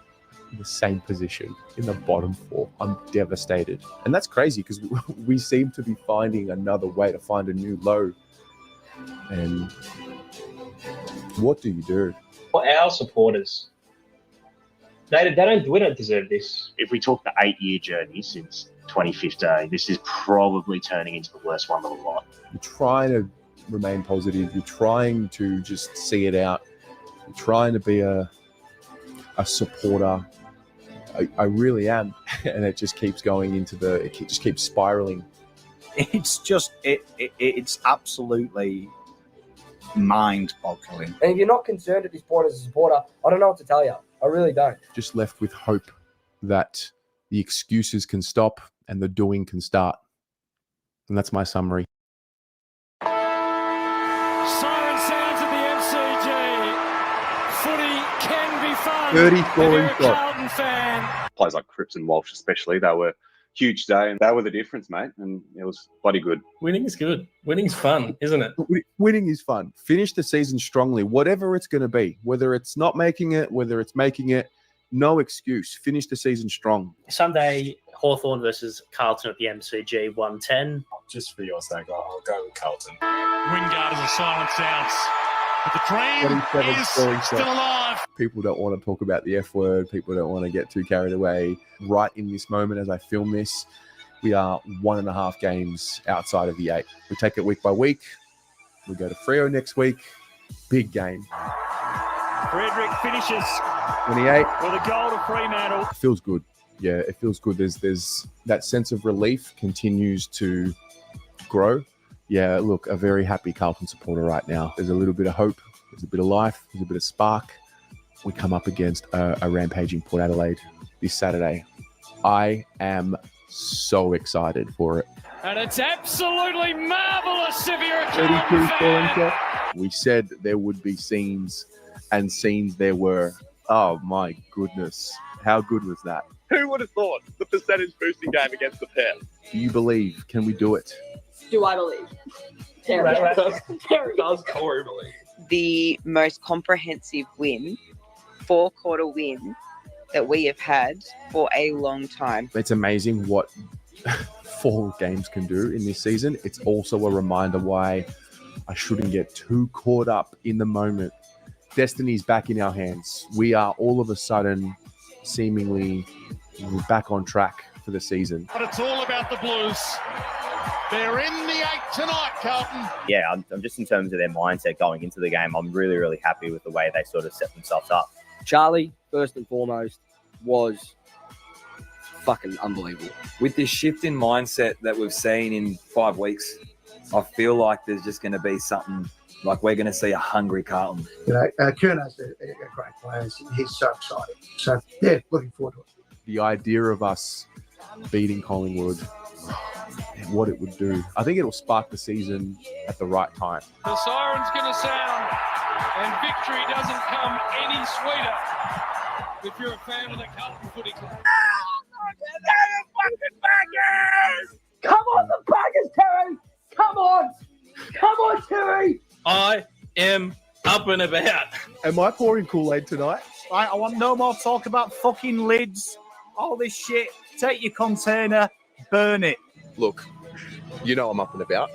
[SPEAKER 1] in the same position in the bottom 4. I'm devastated. And that's crazy because we seem to be finding another way to find a new low. And what do you do?
[SPEAKER 17] For our supporters, we don't deserve this.
[SPEAKER 9] If we talk the 8-year journey since 2015, this is probably turning into the worst one of the lot.
[SPEAKER 1] You're trying to remain positive. You're trying to just see it out. You're trying to be a supporter. I really am. And it just keeps going it just keeps spiraling.
[SPEAKER 5] It's just, it's absolutely mind-boggling.
[SPEAKER 6] And if you're not concerned at this point as a supporter, I don't know what to tell you. I really don't.
[SPEAKER 1] Just left with hope that the excuses can stop and the doing can start. And that's my summary.
[SPEAKER 10] Siren sounds at the MCG. Footy can be fun.
[SPEAKER 1] 30
[SPEAKER 10] If
[SPEAKER 1] scoring
[SPEAKER 10] you're a
[SPEAKER 1] shot.
[SPEAKER 10] Carlton fan.
[SPEAKER 2] Players like Cripps and Walsh especially, they were huge today, and they were the difference, mate. And it was bloody good.
[SPEAKER 11] Winning is good. Winning's fun, isn't it?
[SPEAKER 1] Winning is fun. Finish the season strongly, whatever it's going to be. Whether it's not making it, whether it's making it, no excuse. Finish the season strong.
[SPEAKER 18] Sunday, Hawthorn versus Carlton at the MCG, 110.
[SPEAKER 19] Just for your sake, I'll go with Carlton.
[SPEAKER 10] Wingard is a silent sounds. But the dream
[SPEAKER 1] 27
[SPEAKER 10] is
[SPEAKER 1] scoring
[SPEAKER 10] still
[SPEAKER 1] shots.
[SPEAKER 10] alive.
[SPEAKER 1] People don't want to talk about the F word. People don't want to get too carried away. Right in this moment, as I film this, we are 1.5 games outside of the 8. We take it week by week. We go to Freo next week. Big game.
[SPEAKER 10] Frederick finishes
[SPEAKER 1] 28.
[SPEAKER 10] with a goal to Fremantle.
[SPEAKER 1] It feels good. Yeah, it feels good. There's that sense of relief continues to grow. Yeah, look, a very happy Carlton supporter right now. There's a little bit of hope. There's a bit of life. There's a bit of spark. We come up against a rampaging Port Adelaide this Saturday. I am so excited for it.
[SPEAKER 10] And it's absolutely marvellous if you're a
[SPEAKER 1] 32
[SPEAKER 10] Carlton
[SPEAKER 1] scoring
[SPEAKER 10] fan.
[SPEAKER 1] shots. We said there would be scenes, and scenes there were. Oh my goodness. How good was that?
[SPEAKER 20] Who would have thought the percentage boosting game against the pair?
[SPEAKER 1] Do you believe? Can we do it?
[SPEAKER 21] Do I believe? Terry. Terry.
[SPEAKER 11] Does Corey believe?
[SPEAKER 22] The most comprehensive win, 4-quarter win that we have had for a long time.
[SPEAKER 1] It's amazing what 4 games can do in this season. It's also a reminder why I shouldn't get too caught up in the moment. Destiny's back in our hands. We are all of a sudden seemingly back on track for the season.
[SPEAKER 10] But it's all about the Blues. They're in the 8 tonight, Carlton.
[SPEAKER 23] Yeah, I'm just in terms of their mindset going into the game, I'm really, really happy with the way they sort of set themselves up.
[SPEAKER 6] Charlie, first and foremost, was fucking unbelievable.
[SPEAKER 24] With this shift in mindset that we've seen in 5 weeks, I feel like there's just going to be something, like we're going to see a hungry Carlton.
[SPEAKER 25] You know, Kerno's a great player. He's so exciting. So, yeah, looking forward to it.
[SPEAKER 1] The idea of us beating Collingwood, what it would do. I think it'll spark the season at the right time.
[SPEAKER 10] The siren's going to sound, and victory doesn't come any sweeter if you're a fan of the Carlton Footy Club.
[SPEAKER 6] Come on, the Baggers, Terry! Come on! Come on, Terry!
[SPEAKER 11] I am up and about.
[SPEAKER 1] Am I pouring Kool-Aid tonight?
[SPEAKER 5] Right, I want no more talk about fucking lids, all this shit. Take your container, burn it.
[SPEAKER 20] Look, you know I'm up and about.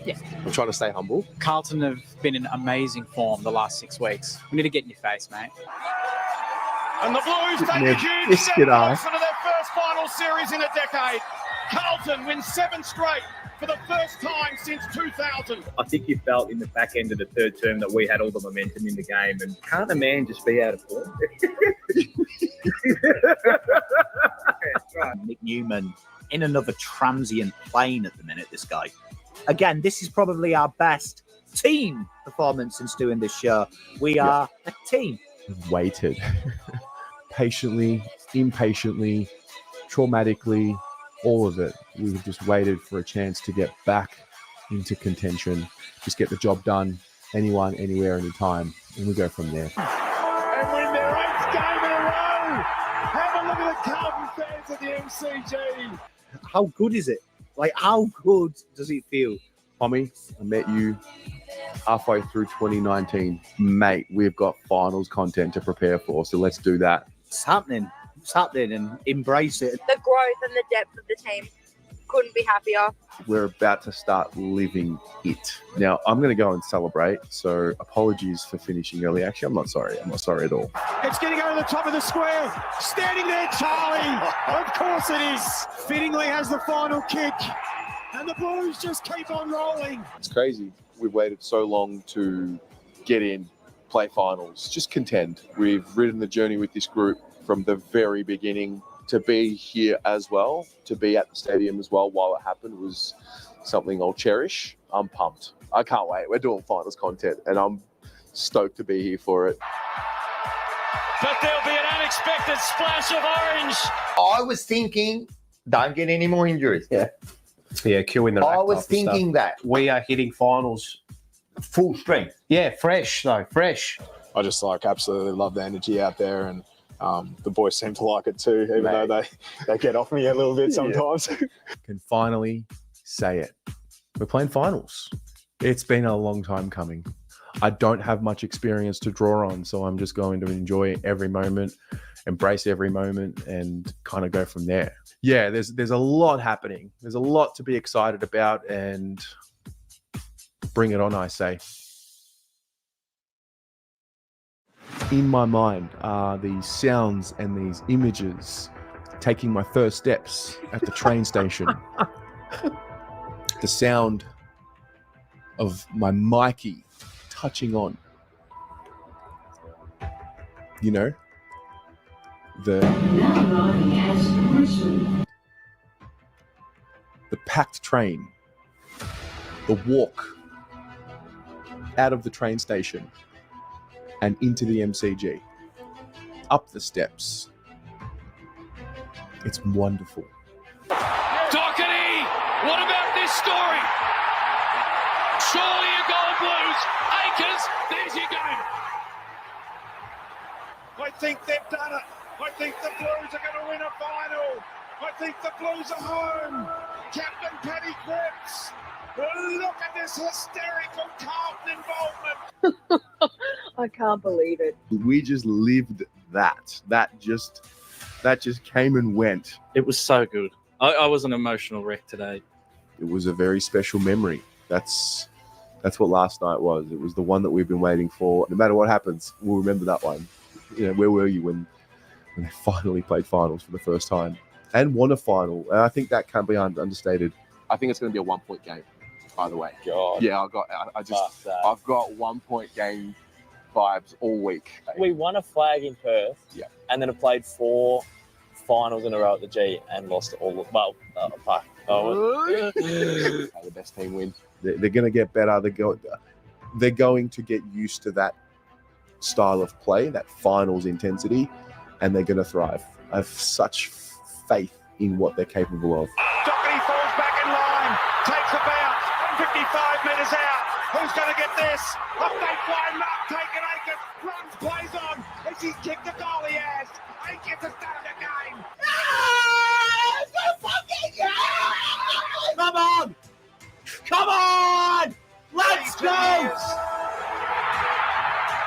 [SPEAKER 26] Yeah.
[SPEAKER 20] I'm trying to stay humble.
[SPEAKER 26] Carlton have been in amazing form the last 6 weeks. We need to get in your face, mate.
[SPEAKER 10] And the Blues take a huge step closer to their first final series in a decade. Carlton wins 7 straight for the first time since 2000.
[SPEAKER 8] I think you felt in the back end of the third term that we had all the momentum in the game, and can't a man just be out of form?
[SPEAKER 5] Nick Newman in another transient plane at the minute, this guy. Again, this is probably our best team performance since doing this show. We are a team.
[SPEAKER 1] Waited patiently, impatiently, traumatically, all of it. We've just waited for a chance to get back into contention, just get the job done, anyone, anywhere, anytime, and we go from there.
[SPEAKER 10] And win their 8th game in a row. Have a look at the Carlton fans at the MCG.
[SPEAKER 5] How good is it? Like, how good does it feel?
[SPEAKER 1] Tommy, I met you halfway through 2019. Mate, we've got finals content to prepare for, so let's do that.
[SPEAKER 5] It's happening. what's happening and embrace it.
[SPEAKER 22] The growth and the depth of the team. Couldn't be happier.
[SPEAKER 1] We're about to start living it. Now, I'm going to go and celebrate, so apologies for finishing early. Actually, I'm not sorry. I'm not sorry at all.
[SPEAKER 10] It's getting over the top of the square. Standing there, Charlie. Of course it is. Fittingly has the final kick. And the Blues just keep on rolling.
[SPEAKER 20] It's crazy. We've waited so long to get in, play finals, just contend. We've ridden the journey with this group from the very beginning. To be here as well, to be at the stadium as well while it happened was something I'll cherish. I'm pumped. I can't wait. We're doing finals content and I'm stoked to be here for it.
[SPEAKER 10] But there'll be an unexpected splash of orange.
[SPEAKER 3] I was thinking, don't get any more injuries.
[SPEAKER 4] Yeah, queuing the rack.
[SPEAKER 3] I was thinking that.
[SPEAKER 4] We are hitting finals
[SPEAKER 3] full strength.
[SPEAKER 4] Yeah, fresh.
[SPEAKER 19] I just absolutely love the energy out there, and the boys seem to like it too, even though they get off me a little bit sometimes.
[SPEAKER 1] Can finally say it. We're playing finals. It's been a long time coming. I don't have much experience to draw on, so I'm just going to enjoy every moment, embrace every moment, and kind of go from there. Yeah, there's a lot happening. There's a lot to be excited about, and bring it on, I say. In my mind are these sounds and these images taking my first steps at the train station. The sound of my Mikey touching on, the packed train, the walk out of the train station and into the MCG, up the steps. It's wonderful.
[SPEAKER 10] Doherty, what about this story? Surely a goal, Blues. Akers, there's your game. I think they've done it. I think the Blues are going to win a final. I think the Blues are home. Captain Paddy Cripps. Look at this hysterical Carlton involvement.
[SPEAKER 22] I can't believe it.
[SPEAKER 1] We just lived that. That just came and went.
[SPEAKER 7] It was so good. I was an emotional wreck today.
[SPEAKER 1] It was a very special memory. That's what last night was. It was the one that we've been waiting for. No matter what happens, we'll remember that one. Where were you when they finally played finals for the first time and won a final? And I think that can't be understated.
[SPEAKER 20] I think it's going to be a 1 point game, by the way.
[SPEAKER 23] God.
[SPEAKER 20] Yeah, I've got 1 point game vibes all week.
[SPEAKER 12] We won a flag in Perth, and then have played 4 finals in a row at the G and lost all of
[SPEAKER 20] The best team win.
[SPEAKER 1] They're going to get better. They're going to get used to that style of play, that finals intensity, and they're going to thrive. I have such faith in what they're capable of.
[SPEAKER 10] Doherty falls back in line, takes a bounce, 55 metres out. Who's going to get this? Up they fly, Mark taking Akers, runs, plays on. Has he kicked the goal? He has. Akers has done the game.
[SPEAKER 5] Come on! Come on! Let's go!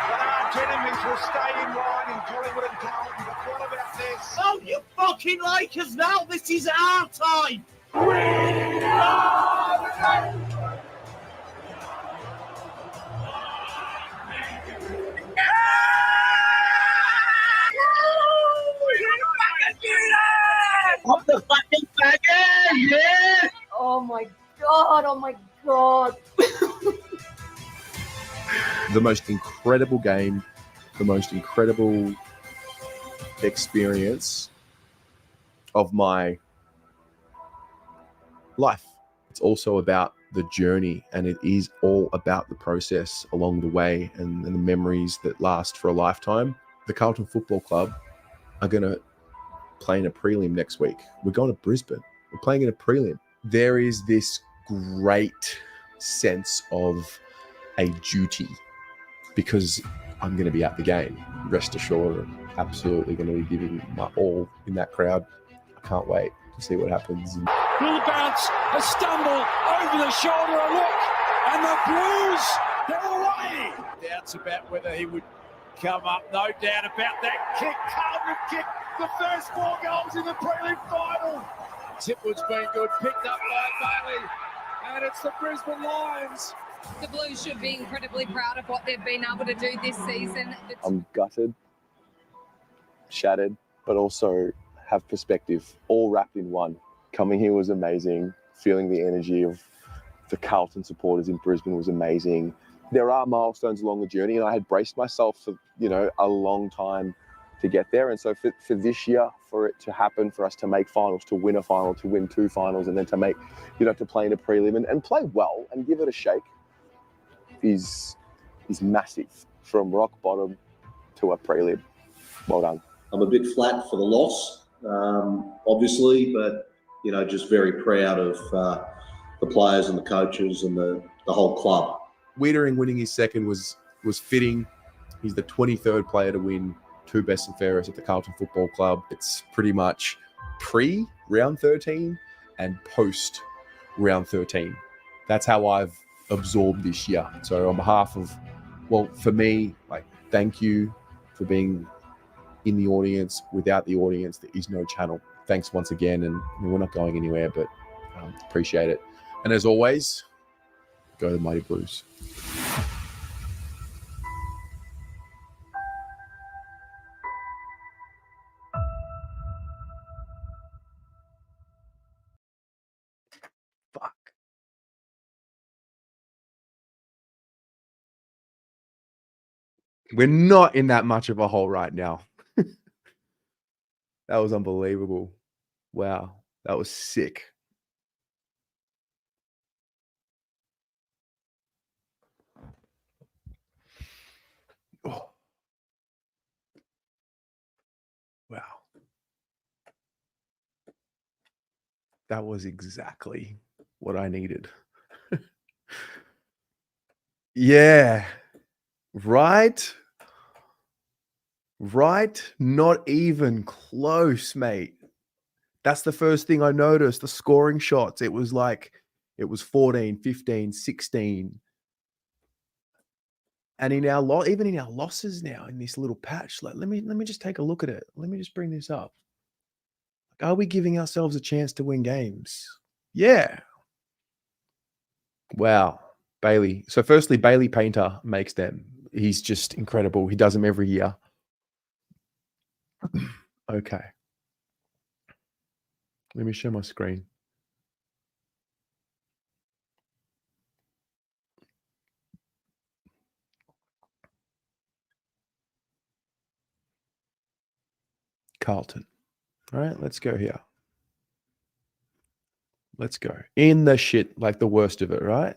[SPEAKER 10] But our enemies will stay in line in Collingwood and Carlton. But what about this?
[SPEAKER 5] Oh, you fucking like us now. This is our time.
[SPEAKER 10] We are the game.
[SPEAKER 5] Up the fucking faggot, yeah!
[SPEAKER 21] Oh my god, oh my god.
[SPEAKER 1] The most incredible game, the most incredible experience of my life. It's also about the journey, and it is all about the process along the way and the memories that last for a lifetime. The Carlton Football Club are going to play in a prelim next week. We're going to Brisbane. We're playing in a prelim. There is this great sense of a duty because I'm going to be at the game. Rest assured, I'm absolutely going to be giving my all in that crowd. I can't wait to see what happens.
[SPEAKER 10] Little bounce, a stumble, over the shoulder, a look, and the Blues, they're away. Doubts about whether he would come up, no doubt about that kick. Carlton kick The first 4 goals in the prelim final. Tipwood's been good, picked up by Bailey. And it's the Brisbane Lions.
[SPEAKER 9] The Blues should be incredibly proud of what they've been able to do this season.
[SPEAKER 20] I'm gutted, shattered, but also have perspective, all wrapped in one. Coming here was amazing. Feeling the energy of the Carlton supporters in Brisbane was amazing. There are milestones along the journey, and I had braced myself for, a long time to get there. And so for this year, for it to happen, for us to make finals, to win a final, to win 2 finals, and then to make, to play in a prelim and play well and give it a shake is massive, from rock bottom to a prelim. Well done.
[SPEAKER 13] I'm a bit flat for the loss, obviously, but, just very proud of the players and the coaches and the whole club.
[SPEAKER 1] Wiedering winning his second was fitting. He's the 23rd player to win 2 best and fairest at the Carlton Football Club. It's pretty much pre-round 13 and post-round 13. That's how I've absorbed this year. So on behalf of, for me, thank you for being in the audience. Without the audience, there is no channel. Thanks once again, and we're not going anywhere, but appreciate it. And as always, go the Mighty Blues. Fuck. We're not in that much of a hole right now. That was unbelievable. Wow. That was sick. Oh. Wow. That was exactly what I needed. Yeah. Right? Not even close, mate. That's the first thing I noticed. The scoring shots. It was 14, 15, 16. And even in our losses now in this little patch, let me just take a look at it. Let me just bring this up. Are we giving ourselves a chance to win games? Yeah. Wow. Bailey. So firstly, Bailey Painter makes them. He's just incredible. He does them every year. Okay. Let me share my screen. Carlton. All right, let's go here. Let's go. In the shit, like the worst of it, right?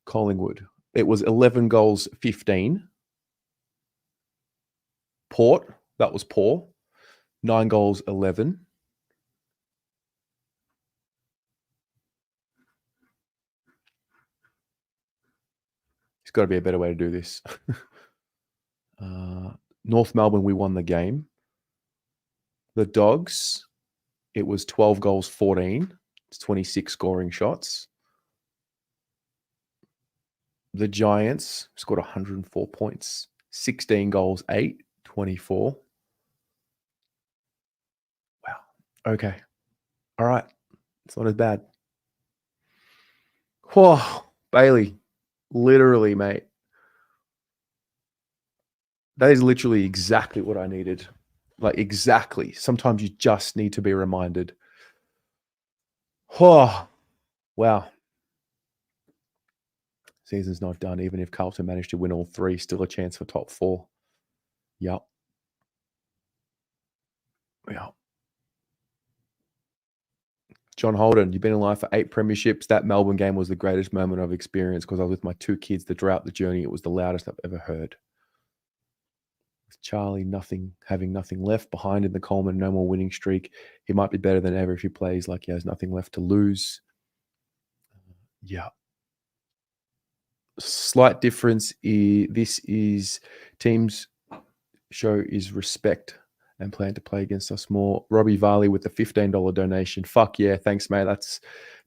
[SPEAKER 1] Collingwood. It was 11 goals, 15. Port, that was poor. 9 goals, 11. There's got to be a better way to do this. North Melbourne, we won the game. The Dogs, it was 12 goals, 14. It's 26 scoring shots. The Giants scored 104 points. 16 goals, 8, 24. Wow. Okay. All right. It's not as bad. Whoa. Bailey. Literally, mate. That is literally exactly what I needed. Like, exactly. Sometimes you just need to be reminded. Oh, wow. Season's not done. Even if Carlton managed to win all 3, still a chance for top 4. Yep. Yeah. John Holden, you've been alive for 8 premierships. That Melbourne game was the greatest moment I've experienced because I was with my 2 kids throughout the journey. It was the loudest I've ever heard. With Charlie having nothing left behind in the Coleman, no more winning streak. He might be better than ever if he plays like he has nothing left to lose. Yeah. Slight difference. This is teams show is respect and plan to play against us more. Robbie Varley with the $15 donation. Fuck yeah. Thanks, mate. That's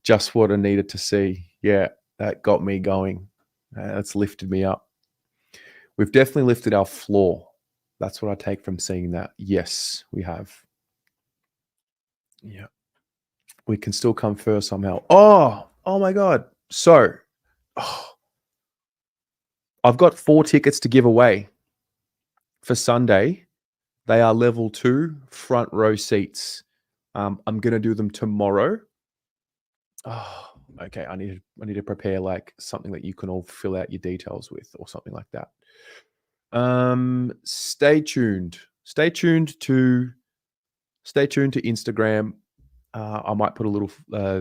[SPEAKER 1] just what I needed to see. Yeah, that got me going. That's lifted me up. We've definitely lifted our floor. That's what I take from seeing that. Yes, we have. Yeah. We can still come first somehow. Oh my God. So, I've got 4 tickets to give away for Sunday. They are level 2 front row seats. I'm going to do them tomorrow. Oh, okay. I need to prepare like something that you can all fill out your details with or something like that. Stay tuned. Stay tuned to Instagram. I might put a little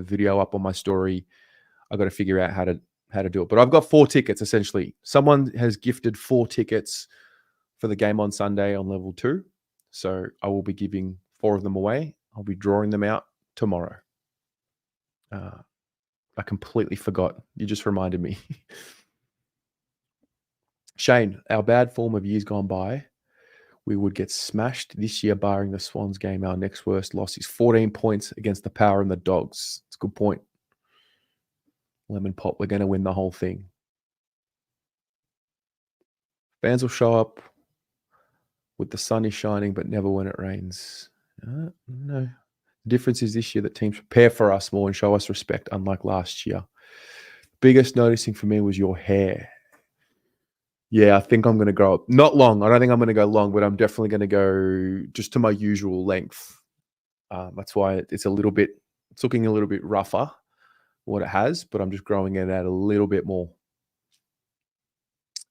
[SPEAKER 1] video up on my story. I've got to figure out how to do it. But I've got 4 tickets essentially. Someone has gifted 4 tickets for the game on Sunday on level 2. So I will be giving 4 of them away. I'll be drawing them out tomorrow. I completely forgot. You just reminded me. Shane, our bad form of years gone by, we would get smashed this year, barring the Swans game. Our next worst loss is 14 points against the Power and the Dogs. It's a good point. Lemon Pop, we're going to win the whole thing. Fans will show up with the sun is shining, but never when it rains. No. The difference is this year that teams prepare for us more and show us respect, unlike last year. Biggest noticing for me was your hair. Yeah, I think I'm going to grow up. Not long. I don't think I'm going to go long, but I'm definitely going to go just to my usual length. That's why it's looking a little bit rougher, what it has, but I'm just growing it out a little bit more.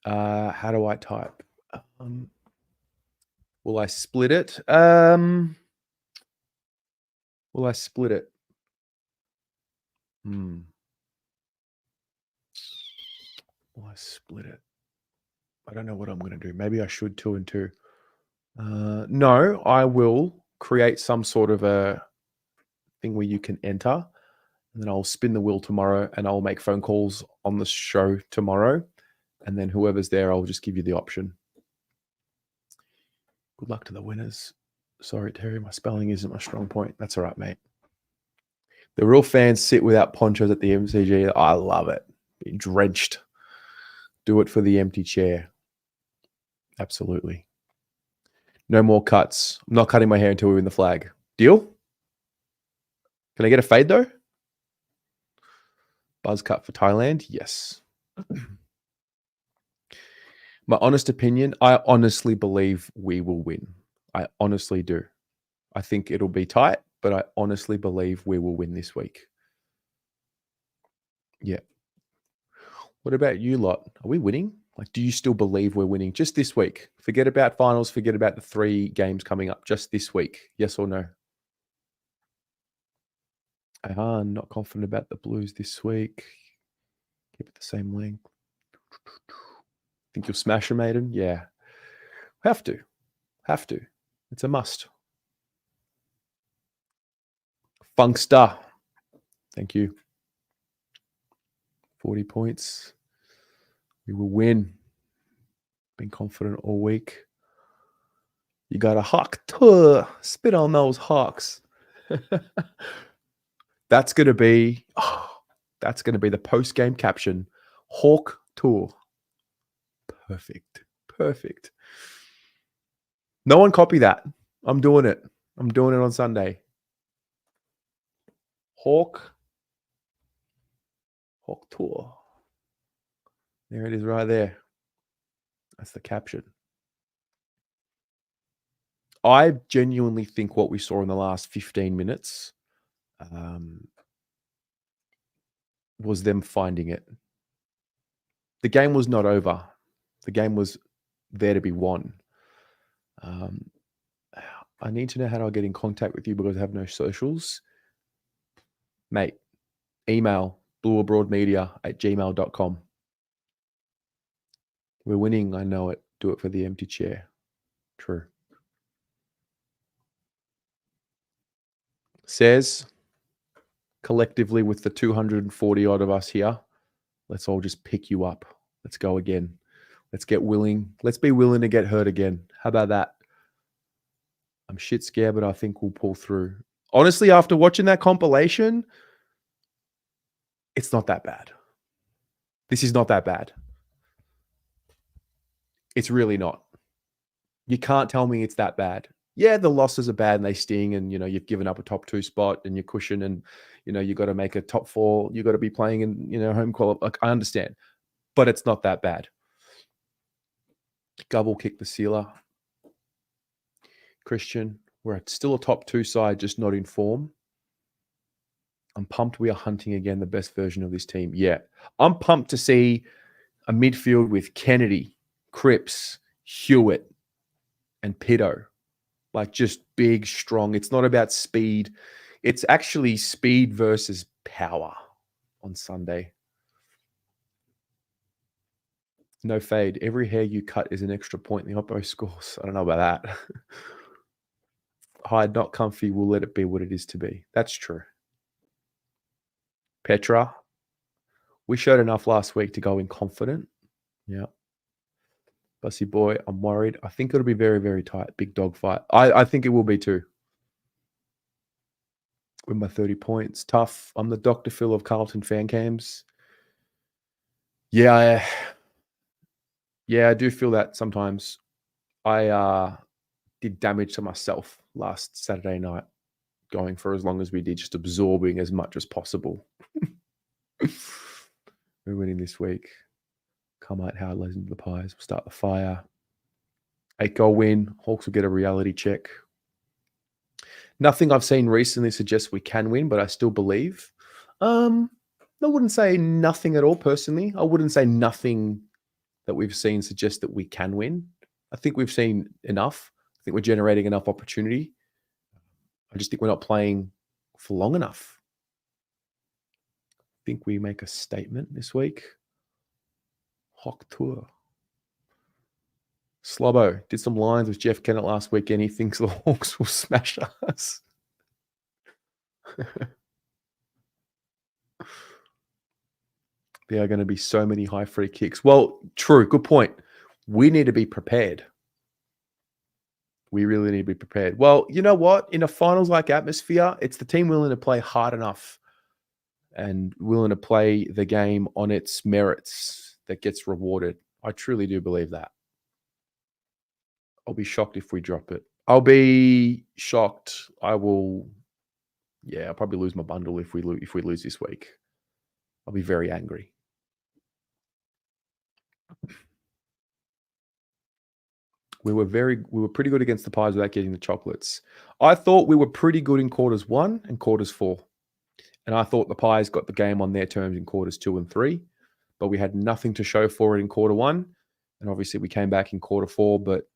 [SPEAKER 1] How do I type? Will I split it? Will I split it? Will I split it? I don't know what I'm going to do. Maybe I should 2 and 2. No, I will create some sort of a thing where you can enter, and then I'll spin the wheel tomorrow, and I'll make phone calls on the show tomorrow, and then whoever's there, I'll just give you the option. Good luck to the winners. Sorry, Terry, my spelling isn't my strong point. That's all right, mate. The real fans sit without ponchos at the MCG. I love it. Being drenched. Do it for the empty chair. Absolutely. No more cuts. I'm not cutting my hair until we win the flag. Deal? Can I get a fade though? Buzz cut for Thailand? Yes. My honest opinion, I honestly believe we will win. I honestly do. I think it'll be tight, but I honestly believe we will win this week. Yeah. What about you lot? Are we winning? Like, do you still believe we're winning just this week? Forget about finals. Forget about the 3 games coming up. Just this week. Yes or no? Not confident about the Blues this week. Keep it the same length. Think you'll smash them, Aiden? Yeah. Have to. It's a must. Funkster. Thank you. 40 points. We will win. Been confident all week. You got a Hawk tour. Spit on those Hawks. That's going to be the post-game caption. Hawk tour. Perfect. No one copy that. I'm doing it. I'm doing it on Sunday. Hawk tour. There it is right there. That's the caption. I genuinely think what we saw in the last 15 minutes was them finding it. The game was not over. The game was there to be won. I need to know how to get in contact with you because I have no socials. Mate, email blueabroadmedia@gmail.com. We're winning, I know it. Do it for the empty chair. True. Says, collectively with the 240 odd of us here, let's all just pick you up. Let's go again. Let's get willing. Let's be willing to get hurt again. How about that? I'm shit scared, but I think we'll pull through. Honestly, after watching that compilation, it's not that bad. This is not that bad. It's really not. You can't tell me it's that bad. Yeah, the losses are bad and they sting, and you've given up a top 2 spot and you're cushion, and you got to make a top 4. You got to be playing in home quality. Like, I understand, but it's not that bad. Gubble kick the sealer. Christian, we're still a top 2 side, just not in form. I'm pumped we are hunting again the best version of this team. Yeah, I'm pumped to see a midfield with Kennedy, Cripps, Hewitt, and Pitto. Like, just big, strong. It's not about speed. It's actually speed versus power on Sunday. No fade. Every hair you cut is an extra point in the oppo scores. I don't know about that. Hide, not comfy. We'll let it be what it is to be. That's true. Petra. We showed enough last week to go in confident. Yeah. Bussy boy, I'm worried. I think it'll be very, very tight. Big dog fight. I think it will be too. With my 30 points. Tough. I'm the Dr. Phil of Carlton fan cams. Yeah, I do feel that sometimes. I did damage to myself last Saturday night, going for as long as we did, just absorbing as much as possible. We're winning this week. Come out, Howard, listen to the Pies. We'll start the fire. 8-goal win. Hawks will get a reality check. Nothing I've seen recently suggests we can win, but I still believe. I wouldn't say nothing at all, personally. I wouldn't say nothing that we've seen suggests that we can win. I think we've seen enough. I think we're generating enough opportunity. I just think we're not playing for long enough. I think we make a statement this week. Hawk tour. Slobbo did some lines with Jeff Kennett last weekend. He thinks the Hawks will smash us. There are going to be so many high free kicks. Well, true. Good point. We need to be prepared. We really need to be prepared. Well, you know what? In a finals-like atmosphere, it's the team willing to play hard enough and willing to play the game on its merits that gets rewarded. I truly do believe that. I'll be shocked if we drop it. I'll be shocked. I'll probably lose my bundle if we lose this week. I'll be very angry. We were pretty good against the Pies without getting the chocolates. I thought we were pretty good in quarters 1 and quarters 4. And I thought the Pies got the game on their terms in quarters 2 and 3, but we had nothing to show for it in quarter 1. And obviously we came back in quarter 4, but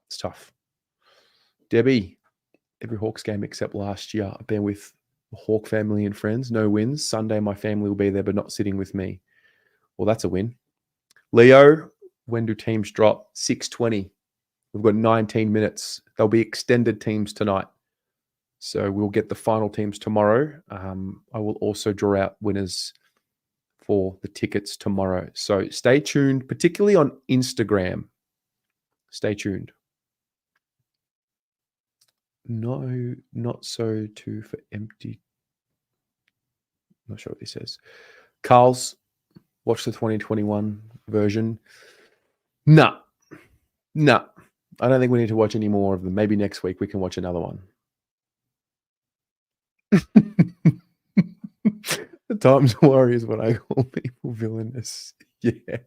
[SPEAKER 1] it's tough. Debbie, every Hawks game except last year. I've been with the Hawk family and friends. No wins. Sunday, my family will be there, but not sitting with me. Well, that's a win. Leo, when do teams drop? 6:20. We've got 19 minutes. There'll be extended teams tonight. So we'll get the final teams tomorrow. I will also draw out winners for the tickets tomorrow. So stay tuned, particularly on Instagram. Stay tuned. No, not so too for empty. Not sure what this says. Carl's, watch the 2021 version. No. I don't think we need to watch any more of them. Maybe next week we can watch another one. The Times Warriors, what I call people villainous. Yeah.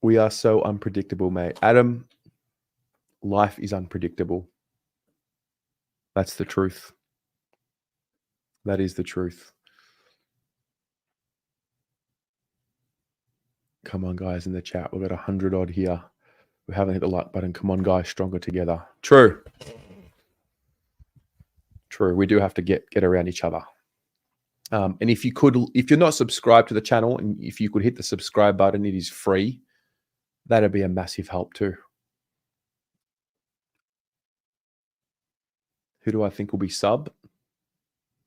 [SPEAKER 1] We are so unpredictable, mate. Adam, life is unpredictable. That's the truth. That is the truth. Come on, guys, in the chat. We've got 100 odd here. We haven't hit the like button. Come on, guys, stronger together. True. We do have to get around each other. And if you're not subscribed to the channel, and if you could hit the subscribe button, it is free. That'd be a massive help too. Who do I think will be sub?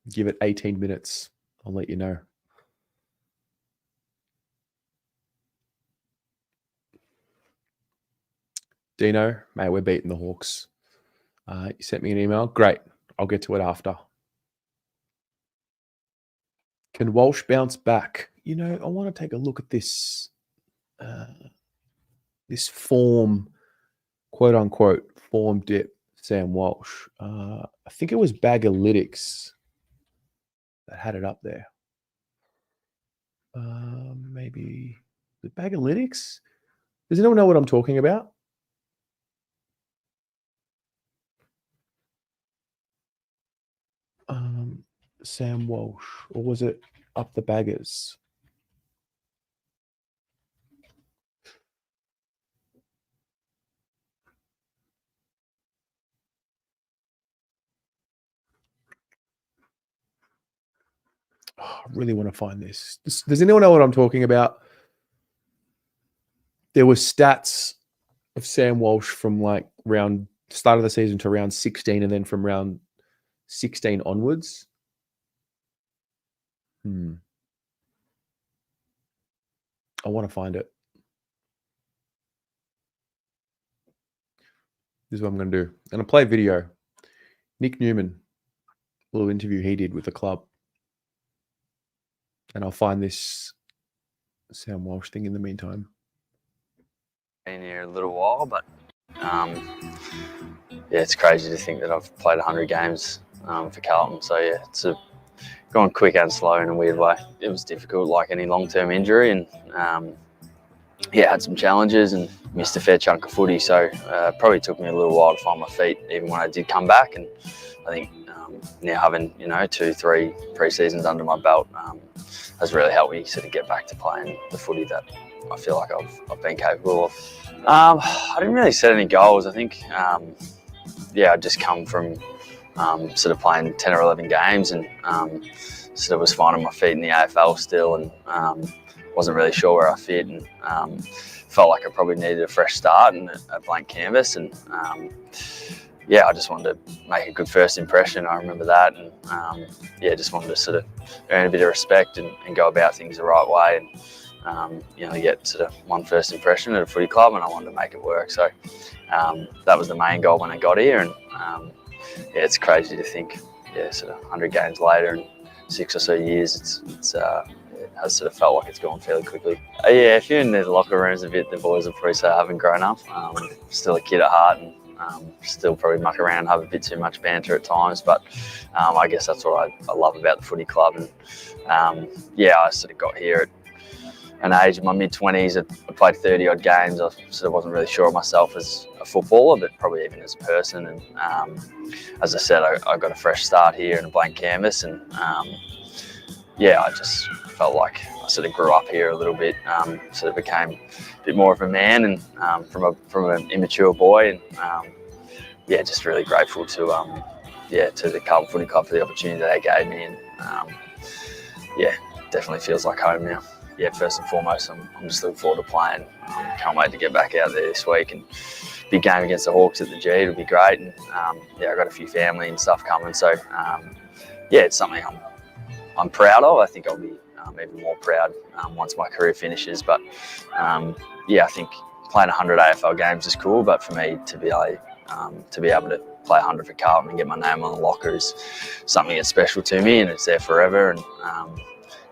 [SPEAKER 1] Give it 18 minutes. I'll let you know. Dino, mate, we're beating the Hawks. You sent me an email. Great. I'll get to it after. Can Walsh bounce back? You know, I want to take a look at this this form, quote unquote, form dip, Sam Walsh. I think it was Bagalytics that had it up there. Maybe the Bagalytics? Does anyone know what I'm talking about? Sam Walsh, or was it up the baggers? Oh, I really want to find this. Does anyone know what I'm talking about? There were stats of Sam Walsh from like start of the season to round 16, and then from round 16 onwards. I want to find it. This is what I'm going to do. I'm going to play a video. Nick Newman, a little interview he did with the club. And I'll find this Sam Walsh thing in the meantime.
[SPEAKER 2] Been here a little while, but yeah, it's crazy to think that I've played 100 games for Carlton. So yeah, it's gone quick and slow in a weird way. It was difficult, like any long-term injury, and yeah, had some challenges and missed a fair chunk of footy. So probably took me a little while to find my feet, even when I did come back. And I think now having 2-3 pre-seasons under my belt has really helped me sort of get back to playing the footy that I feel like I've been capable of. I didn't really set any goals. I think, yeah, I just come from sort of playing 10 or 11 games and sort of was finding my feet in the AFL still, and wasn't really sure where I fit, and felt like I probably needed a fresh start and a blank canvas. And yeah, I just wanted to make a good first impression. I remember that, and yeah, just wanted to sort of earn a bit of respect and go about things the right way. And get sort of one first impression at a footy club, and I wanted to make it work. So that was the main goal when I got here. And yeah, it's crazy to think, yeah, sort of 100 games later and 6 or so years, it has sort of felt like it's gone fairly quickly. Yeah, if you're in the locker rooms a bit, the boys will probably say I haven't grown up. Still a kid at heart, and still probably muck around and have a bit too much banter at times. But I guess that's what I love about the footy club. And yeah, I sort of got here at an age in my mid-20s. I played 30-odd games. I sort of wasn't really sure of myself as a footballer, but probably even as a person. And as I said, I got a fresh start here and a blank canvas. And yeah, I just felt like I sort of grew up here a little bit, sort of became a bit more of a man, and from an immature boy. And yeah, just really grateful to the Carlton Footy Club for the opportunity that they gave me. And yeah, definitely feels like home now. Yeah, first and foremost, I'm just looking forward to playing. Can't wait to get back out there this week, and big game against the Hawks at the G. It'll be great. And yeah, I've got a few family and stuff coming, so yeah, it's something I'm proud of. I think I'll be even more proud once my career finishes. But yeah, I think playing 100 AFL games is cool, but for me to be able to play 100 for Carlton and get my name on the locker is something that's special to me, and it's there forever. And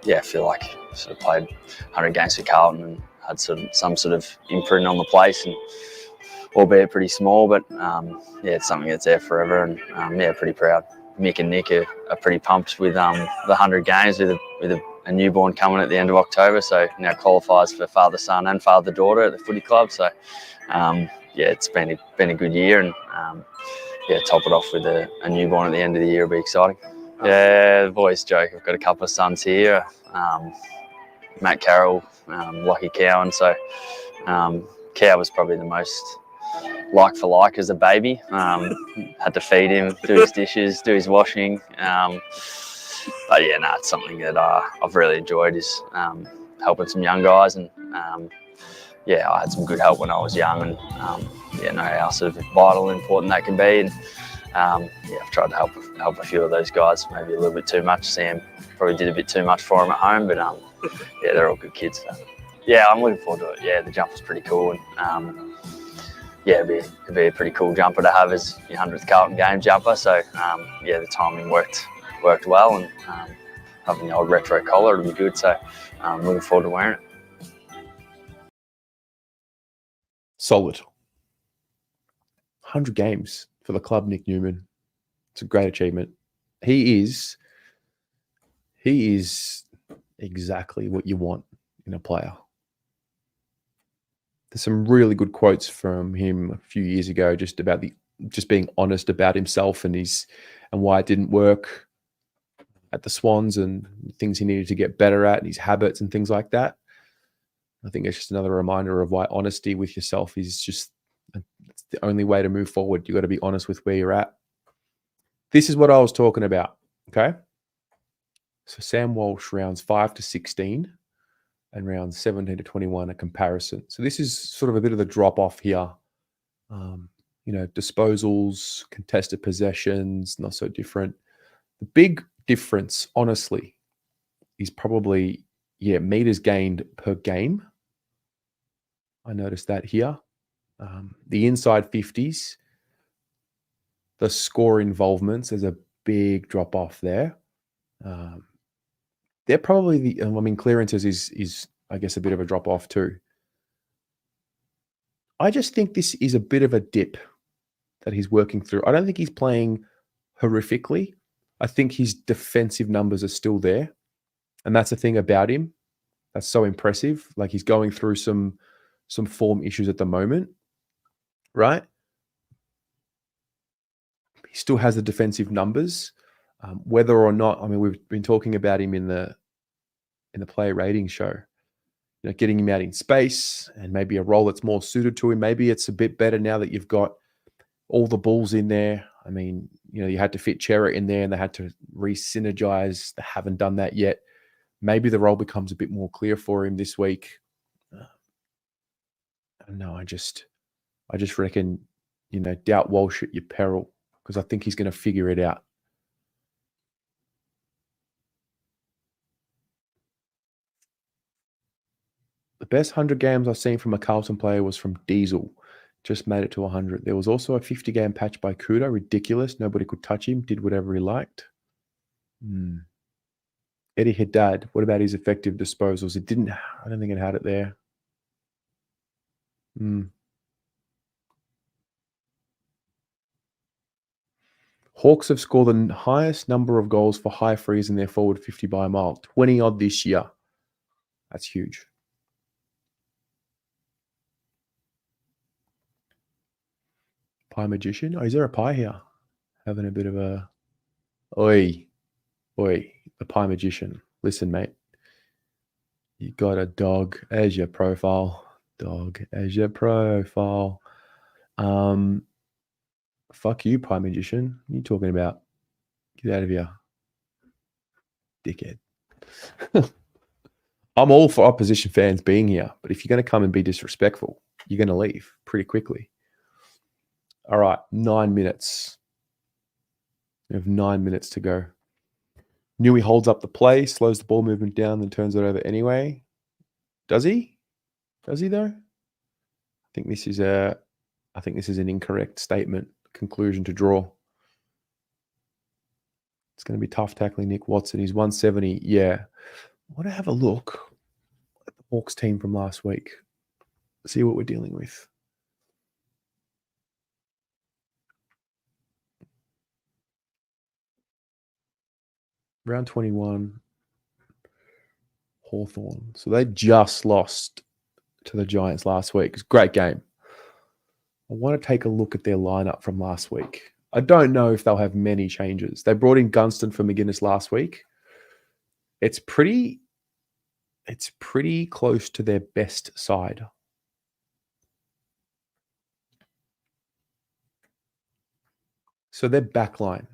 [SPEAKER 2] yeah, I feel like I sort of played 100 games for Carlton and had some sort of imprint on the place, and albeit pretty small, but yeah, it's something that's there forever. And yeah, pretty proud. Mick and Nick are pretty pumped with the 100 games with a newborn coming at the end of October. So now qualifies for father-son and father-daughter at the footy club. So yeah, it's been a good year, and yeah, top it off with a newborn at the end of the year will be exciting. Yeah, the boys joke. I've got a couple of sons here, Matt Carroll, Lockie Cowan. So Cow was probably the most like for like as a baby. Had to feed him, do his dishes, do his washing. But yeah, no, it's something that I've really enjoyed, is helping some young guys. And yeah, I had some good help when I was young, and yeah, know how sort of vital and important that can be. And yeah, I've tried to help a few of those guys, maybe a little bit too much. Sam probably did a bit too much for him at home, but yeah, they're all good kids. So yeah, I'm looking forward to it. Yeah, the jumper's pretty cool, and yeah, it'd be a pretty cool jumper to have as your 100th Carlton game jumper. So yeah, the timing worked well, and having the old retro collar. It'll be good. So looking forward to wearing it.
[SPEAKER 1] Solid. 100 games for the club, Nick Newman. It's a great achievement. He is exactly what you want in a player. There's some really good quotes from him a few years ago just about just being honest about himself and why it didn't work at the Swans and things he needed to get better at and his habits and things like that. I think it's just another reminder of why honesty with yourself is just it's the only way to move forward. You got to be honest with where you're at. This is what I was talking about. Okay. So Sam Walsh rounds 5 to 16 and rounds 17 to 21 a comparison. So this is sort of a bit of the drop off here. Disposals, contested possessions, not so different. The big difference, honestly, is probably, meters gained per game. I noticed that here. The inside 50s, the score involvements, there's a big drop off there. They're probably clearances is I guess a bit of a drop off too. I just think this is a bit of a dip that he's working through. I don't think he's playing horrifically. I think his defensive numbers are still there. And that's the thing about him that's so impressive. Like he's going through some form issues at the moment, right? He still has the defensive numbers. Whether or not, we've been talking about him in the player rating show, getting him out in space and maybe a role that's more suited to him. Maybe it's a bit better now that you've got all the Bulls in there. You had to fit Chera in there and they had to re-synergize. They haven't done that yet. Maybe the role becomes a bit more clear for him this week. No, I just reckon, doubt Walsh at your peril because I think he's going to figure it out. The best 100 games I've seen from a Carlton player was from Diesel. Just made it to 100. There was also a 50-game patch by Kudo. Ridiculous. Nobody could touch him. Did whatever he liked. Eddie Haddad. What about his effective disposals? I don't think it had it there. Hawks have scored the highest number of goals for high frees in their forward 50 by a mile. 20 odd this year. That's huge. Pie Magician. Oh, is there a pie here? Having a bit of a... Oi, the Pie Magician. Listen, mate. You got a dog as your profile. Dog as your profile. Fuck you, Pie Magician. What are you talking about? Get out of here. Dickhead. I'm all for opposition fans being here, but if you're going to come and be disrespectful, you're going to leave pretty quickly. All right, 9 minutes. We have 9 minutes to go. Newey holds up the play, slows the ball movement down, then turns it over anyway. Does he? Does he though? I think this is an incorrect statement. Conclusion to draw. It's going to be tough tackling Nick Watson. He's 170. Yeah. I want to have a look at the Hawks team from last week. See what we're dealing with. Round 21, Hawthorn. So they just lost to the Giants last week. It's a great game. I want to take a look at their lineup from last week. I don't know if they'll have many changes. They brought in Gunston for McGuinness last week. It's pretty close to their best side. So their backline.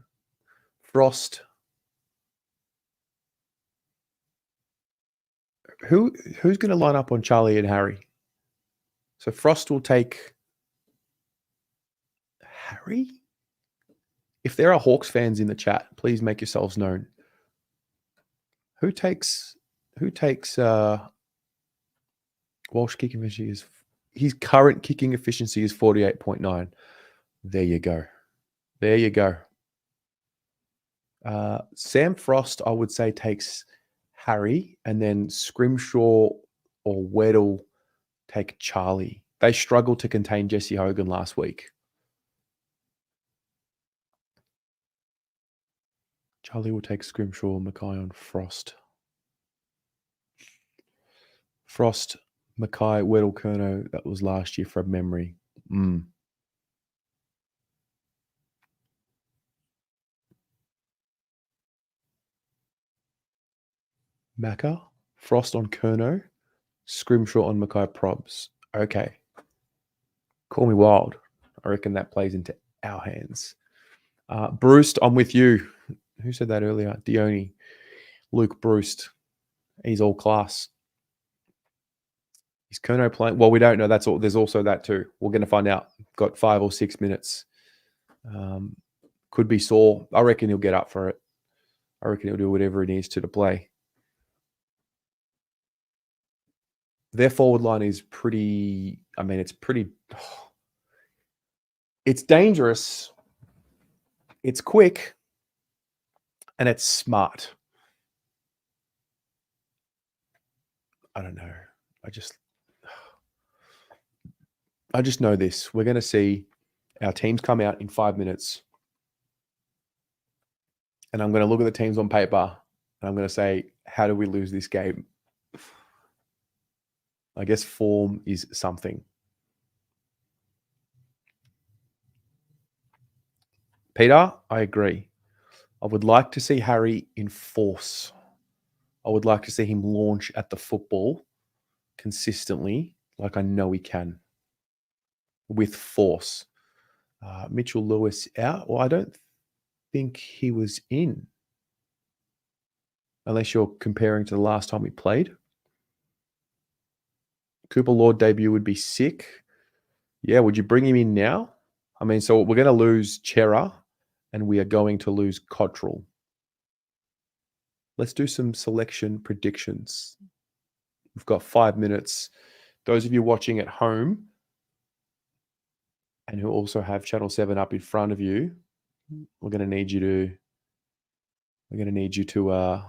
[SPEAKER 1] Frost. Who's going to line up on Charlie and Harry? So Frost will take Harry? If there are Hawks fans in the chat, please make yourselves known. Who takes Walsh kicking efficiency? His current kicking efficiency is 48.9. There you go. There you go. Sam Frost, I would say, takes Harry, and then Scrimshaw or Weddle take Charlie. They struggled to contain Jesse Hogan last week. Charlie will take Scrimshaw, Mackay on Frost. Frost, Mackay, Weddle, Kerno, that was last year from memory. Macca, Frost on Kerno, Scrimshaw on Mackay Probs. Okay. Call me wild. I reckon that plays into our hands. Bruce, I'm with you. Who said that earlier? Dione. Luke Bruce. He's all class. Is Kerno playing? Well, we don't know. That's all. There's also that too. We're going to find out. Got 5 or 6 minutes. Could be sore. I reckon he'll get up for it. I reckon he'll do whatever he needs to play. Their forward line is pretty. I mean, it's pretty. It's dangerous. It's quick. And it's smart. I don't know. I just know this. We're going to see our teams come out in 5 minutes. And I'm going to look at the teams on paper. And I'm going to say, how do we lose this game? I guess form is something. Peter, I agree. I would like to see Harry enforce. I would like to see him launch at the football consistently, like I know he can, with force. Mitchell Lewis out. Well, I don't think he was in, unless you're comparing to the last time we played. Cooper Lord debut would be sick. Yeah, would you bring him in now? I mean, so we're going to lose Chera and we are going to lose Cottrell. Let's do some selection predictions. We've got 5 minutes. Those of you watching at home and who also have Channel 7 up in front of you, we're going to need you to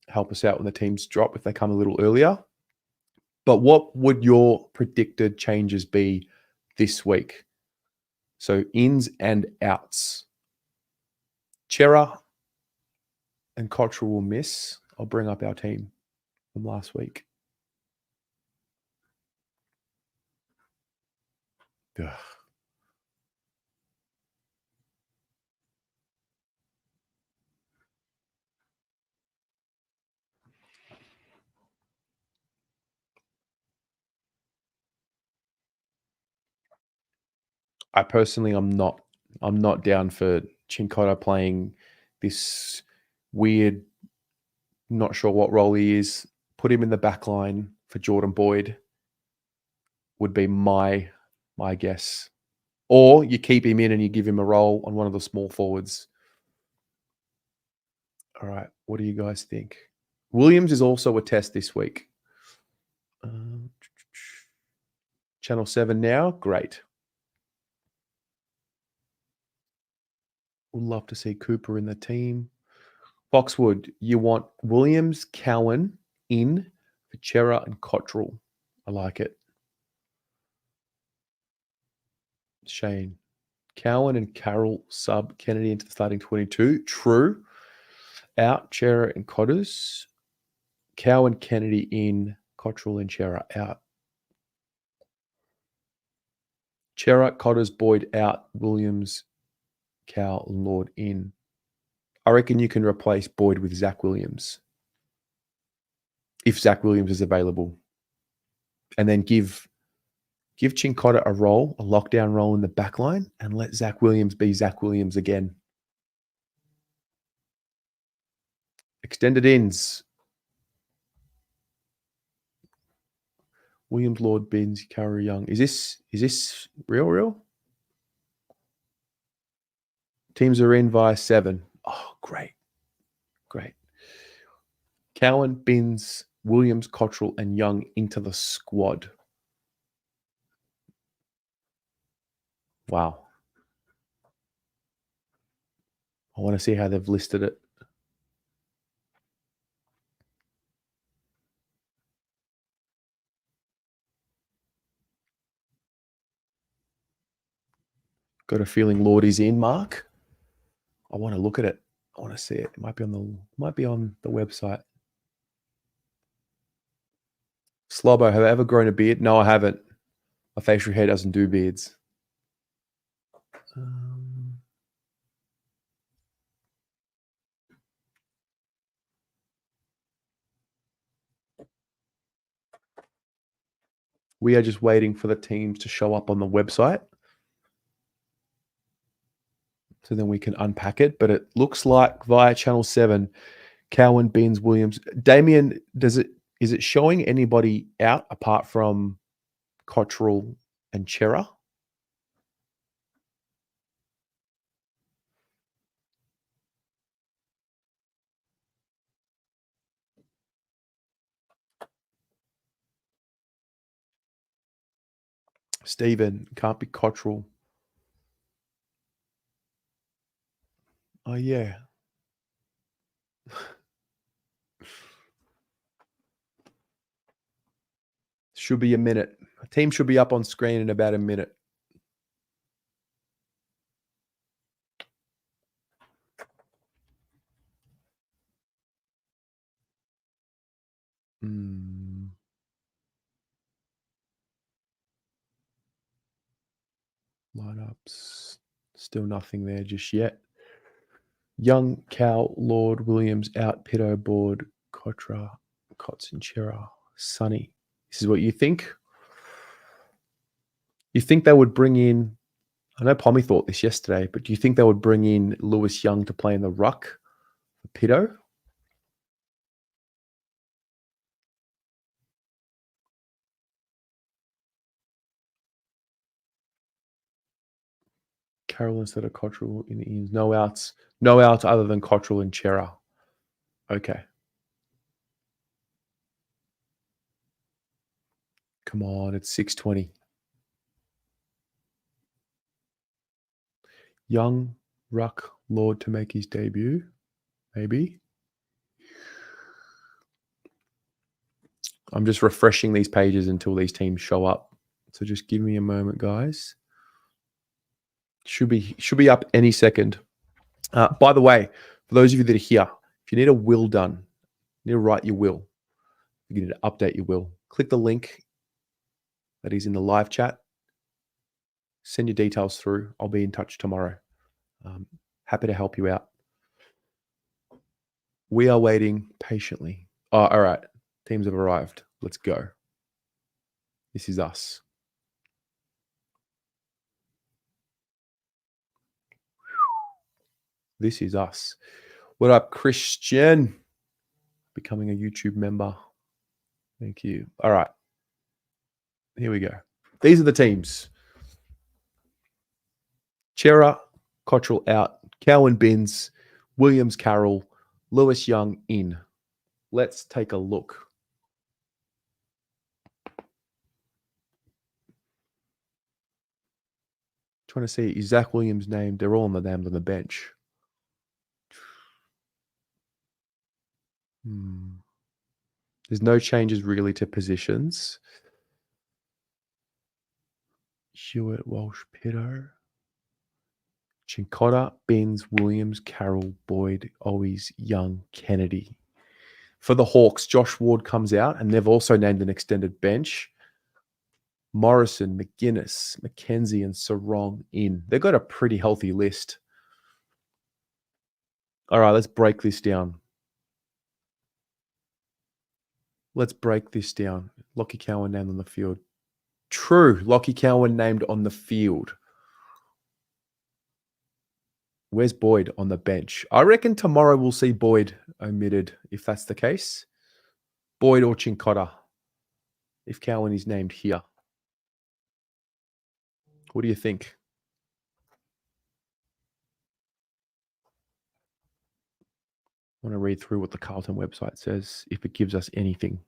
[SPEAKER 1] help us out when the teams drop if they come a little earlier. But what would your predicted changes be this week? So ins and outs. Chera and Cottrell will miss. I'll bring up our team from last week. Ugh. I personally, I'm not down for Cincotta playing this weird, not sure what role he is. Put him in the back line for Jordan Boyd would be my guess. Or you keep him in and you give him a role on one of the small forwards. All right, what do you guys think? Williams is also a test this week. Channel 7 now, great. Would love to see Cooper in the team. Foxwood, you want Williams, Cowan in for Chera and Cottrell. I like it. Shane, Cowan and Carroll sub Kennedy into the starting 22. True. Out, Chera and Cotters. Cowan, Kennedy in, Cottrell and Chera out. Chera, Cotters, Boyd out, Williams, Cow, Lord in. I reckon you can replace Boyd with Zach Williams. If Zach Williams is available. And then give Cincotta a role, a lockdown role in the back line, and let Zach Williams be Zach Williams again. Extended ins. Williams, Lord, Binns, Carey, Young. Is this real? Teams are in via 7. Oh, great. Cowan, Binns, Williams, Cottrell, and Young into the squad. Wow. I want to see how they've listed it. Got a feeling Lordy's in, Mark. I want to look at it. I want to see it. It might be on the website. Slobbo, have I ever grown a beard? No, I haven't. My facial hair doesn't do beards. We are just waiting for the teams to show up on the website. So then we can unpack it. But it looks like via Channel 7, Cowan, Beans, Williams. Damien, is it showing anybody out apart from Cottrell and Chera? Stephen, can't be Cottrell. Oh, yeah. Should be a minute. A team should be up on screen in about a minute. Lineups. Still nothing there just yet. Young, Cal, Lord, Williams, out, Pitto, Board, Kotra, Kotsinchera, Sonny. This is what you think? You think they would bring in, I know Pommy thought this yesterday, but do you think they would bring in Lewis Young to play in the ruck for Pitto? Carroll instead of Cottrell in the ins. No outs. No outs other than Cottrell and Chera. Okay. Come on, it's 6:20. Young, ruck, Lord to make his debut. Maybe. I'm just refreshing these pages until these teams show up. So just give me a moment, guys. Should be up any second. By the way, for those of you that are here, if you need a will done, you need to write your will. You need to update your will. Click the link that is in the live chat. Send your details through. I'll be in touch tomorrow. Happy to help you out. We are waiting patiently. Oh, all right. Teams have arrived. Let's go. This is us. This is us. What up, Christian? Becoming a YouTube member. Thank you. All right. Here we go. These are the teams. Chera, Cottrell out. Cowan, Binns, Williams, Carroll, Lewis Young in. Let's take a look. Trying to see, is Zach Williams named? They're all on the bench. There's no changes really to positions. Hewitt, Walsh, Pitto, Chincotta, Benz, Williams, Carroll, Boyd, Owies, Young, Kennedy. For the Hawks, Josh Ward comes out, and they've also named an extended bench. Morrison, McGuinness, McKenzie, and Sarong in. They've got a pretty healthy list. All right, let's break this down. Lockie Cowan named on the field. True, Lockie Cowan named on the field. Where's Boyd on the bench? I reckon tomorrow we'll see Boyd omitted if that's the case. Boyd or Chincotta, if Cowan is named here. What do you think? I want to read through what the Carlton website says, if it gives us anything.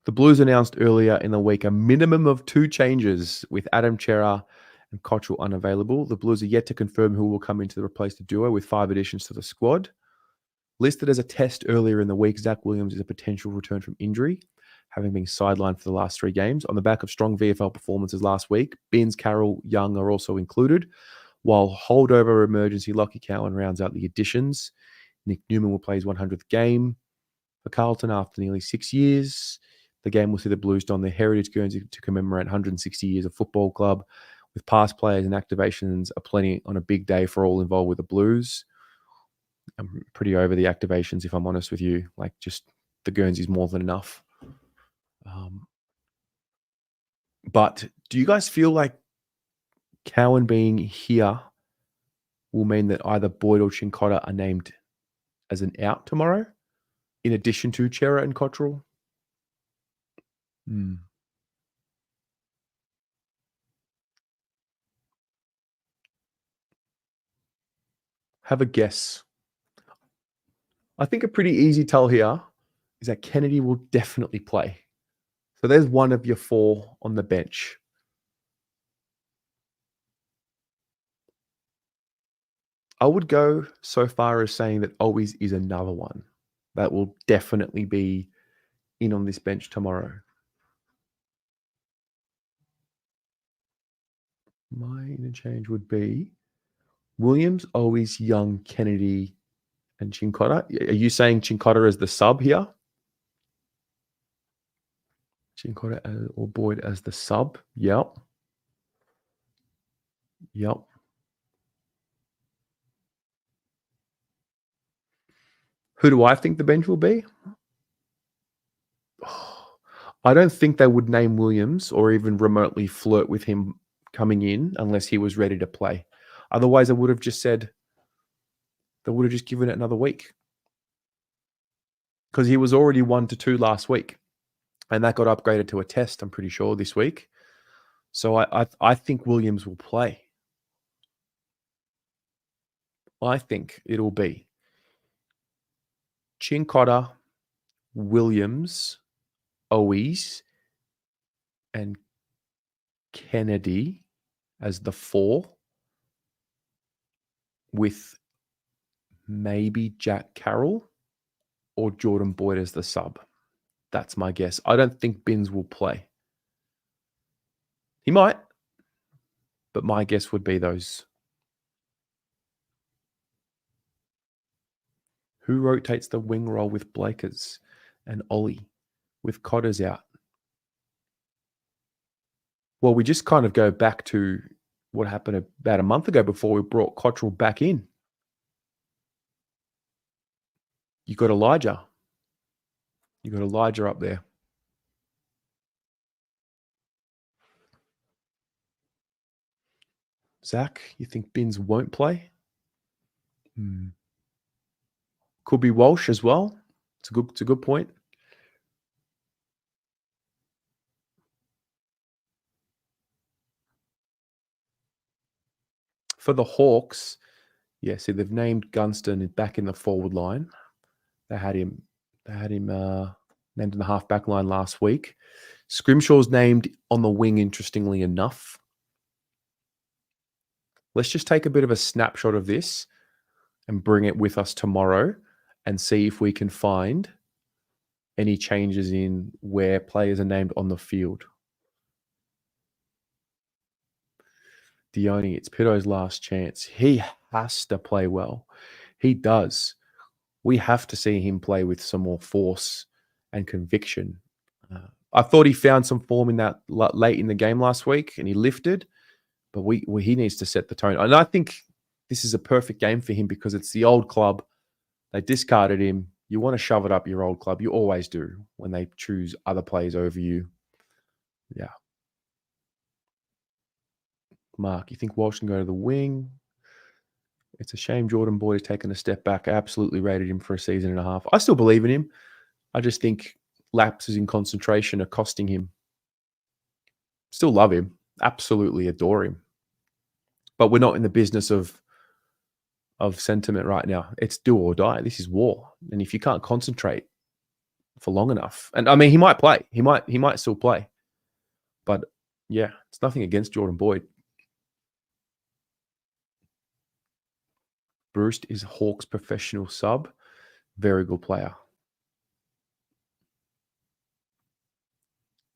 [SPEAKER 1] The Blues announced earlier in the week a minimum of 2 changes with Adam Chera and Cottrell unavailable. The Blues are yet to confirm who will come in to replace the duo with 5 additions to the squad. Listed as a test earlier in the week, Zach Williams is a potential return from injury, having been sidelined for the last 3 games. On the back of strong VFL performances last week, Binns, Carroll, Young are also included, while holdover emergency Lockie Cowan rounds out the additions. Nick Newman will play his 100th game for Carlton after nearly 6 years. The game will see the Blues don their heritage Guernsey to commemorate 160 years of football club, with past players and activations aplenty on a big day for all involved with the Blues. I'm pretty over the activations, if I'm honest with you. Like, just the Guernsey's more than enough. But do you guys feel like Cowan being here will mean that either Boyd or Chincotta are named as an out tomorrow, in addition to Chera and Cottrell? Have a guess. I think a pretty easy tell here is that Kennedy will definitely play. So there's one of your 4 on the bench. I would go so far as saying that Always is another one that will definitely be in on this bench tomorrow. My interchange would be Williams, Always, Young, Kennedy, and Chincotta. Are you saying Chincotta as the sub here? Chincotta or Boyd as the sub? Yep. Yep. Who do I think the bench will be? I don't think they would name Williams or even remotely flirt with him coming in unless he was ready to play. Otherwise, I would have just said, they would have just given it another week. Because he was already 1-2 last week. And that got upgraded to a test, I'm pretty sure, this week. So I think Williams will play. I think it'll be Chincotta, Williams, Owies, and Kennedy as the 4, with maybe Jack Carroll or Jordan Boyd as the sub. That's my guess. I don't think Binns will play. He might, but my guess would be those. Who rotates the wing role with Blakers and Ollie with Cotters out? Well, we just kind of go back to what happened about a month ago before we brought Cottrell back in. You got Elijah. You got Elijah up there. Zach, you think Binns won't play? Could be Walsh as well. It's a good point. For the Hawks, yeah, see, they've named Gunston back in the forward line. They had him named in the half-back line last week. Scrimshaw's named on the wing, interestingly enough. Let's just take a bit of a snapshot of this and bring it with us tomorrow and see if we can find any changes in where players are named on the field. Dione, it's Pito's last chance. He has to play well. He does. We have to see him play with some more force and conviction. I thought he found some form in that late in the game last week and he lifted, but he needs to set the tone. And I think this is a perfect game for him because it's the old club. They discarded him. You want to shove it up your old club. You always do when they choose other players over you. Yeah. Mark, you think Walsh can go to the wing? It's a shame Jordan Boyd has taken a step back. I absolutely rated him for a season and a half. I still believe in him. I just think lapses in concentration are costing him. Still love him. Absolutely adore him. But we're not in the business of sentiment right now. It's do or die. This is war. And if you can't concentrate, for long enough. And I mean, he might play. He might still play. But yeah, it's nothing against Jordan Boyd. Bruce is Hawks professional sub. Very good player.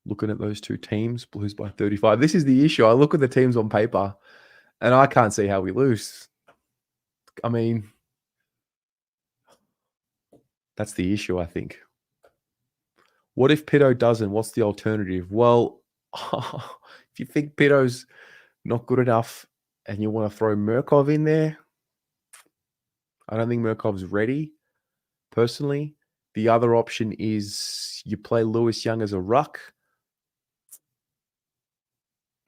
[SPEAKER 1] Looking at those two teams, Blues by 35. This is the issue. I look at the teams on paper and I can't see how we lose. I mean, that's the issue, I think. What if Pito doesn't? What's the alternative? Well, if you think Pito's not good enough and you want to throw Murkov in there, I don't think Murkov's ready, personally. The other option is you play Lewis Young as a ruck.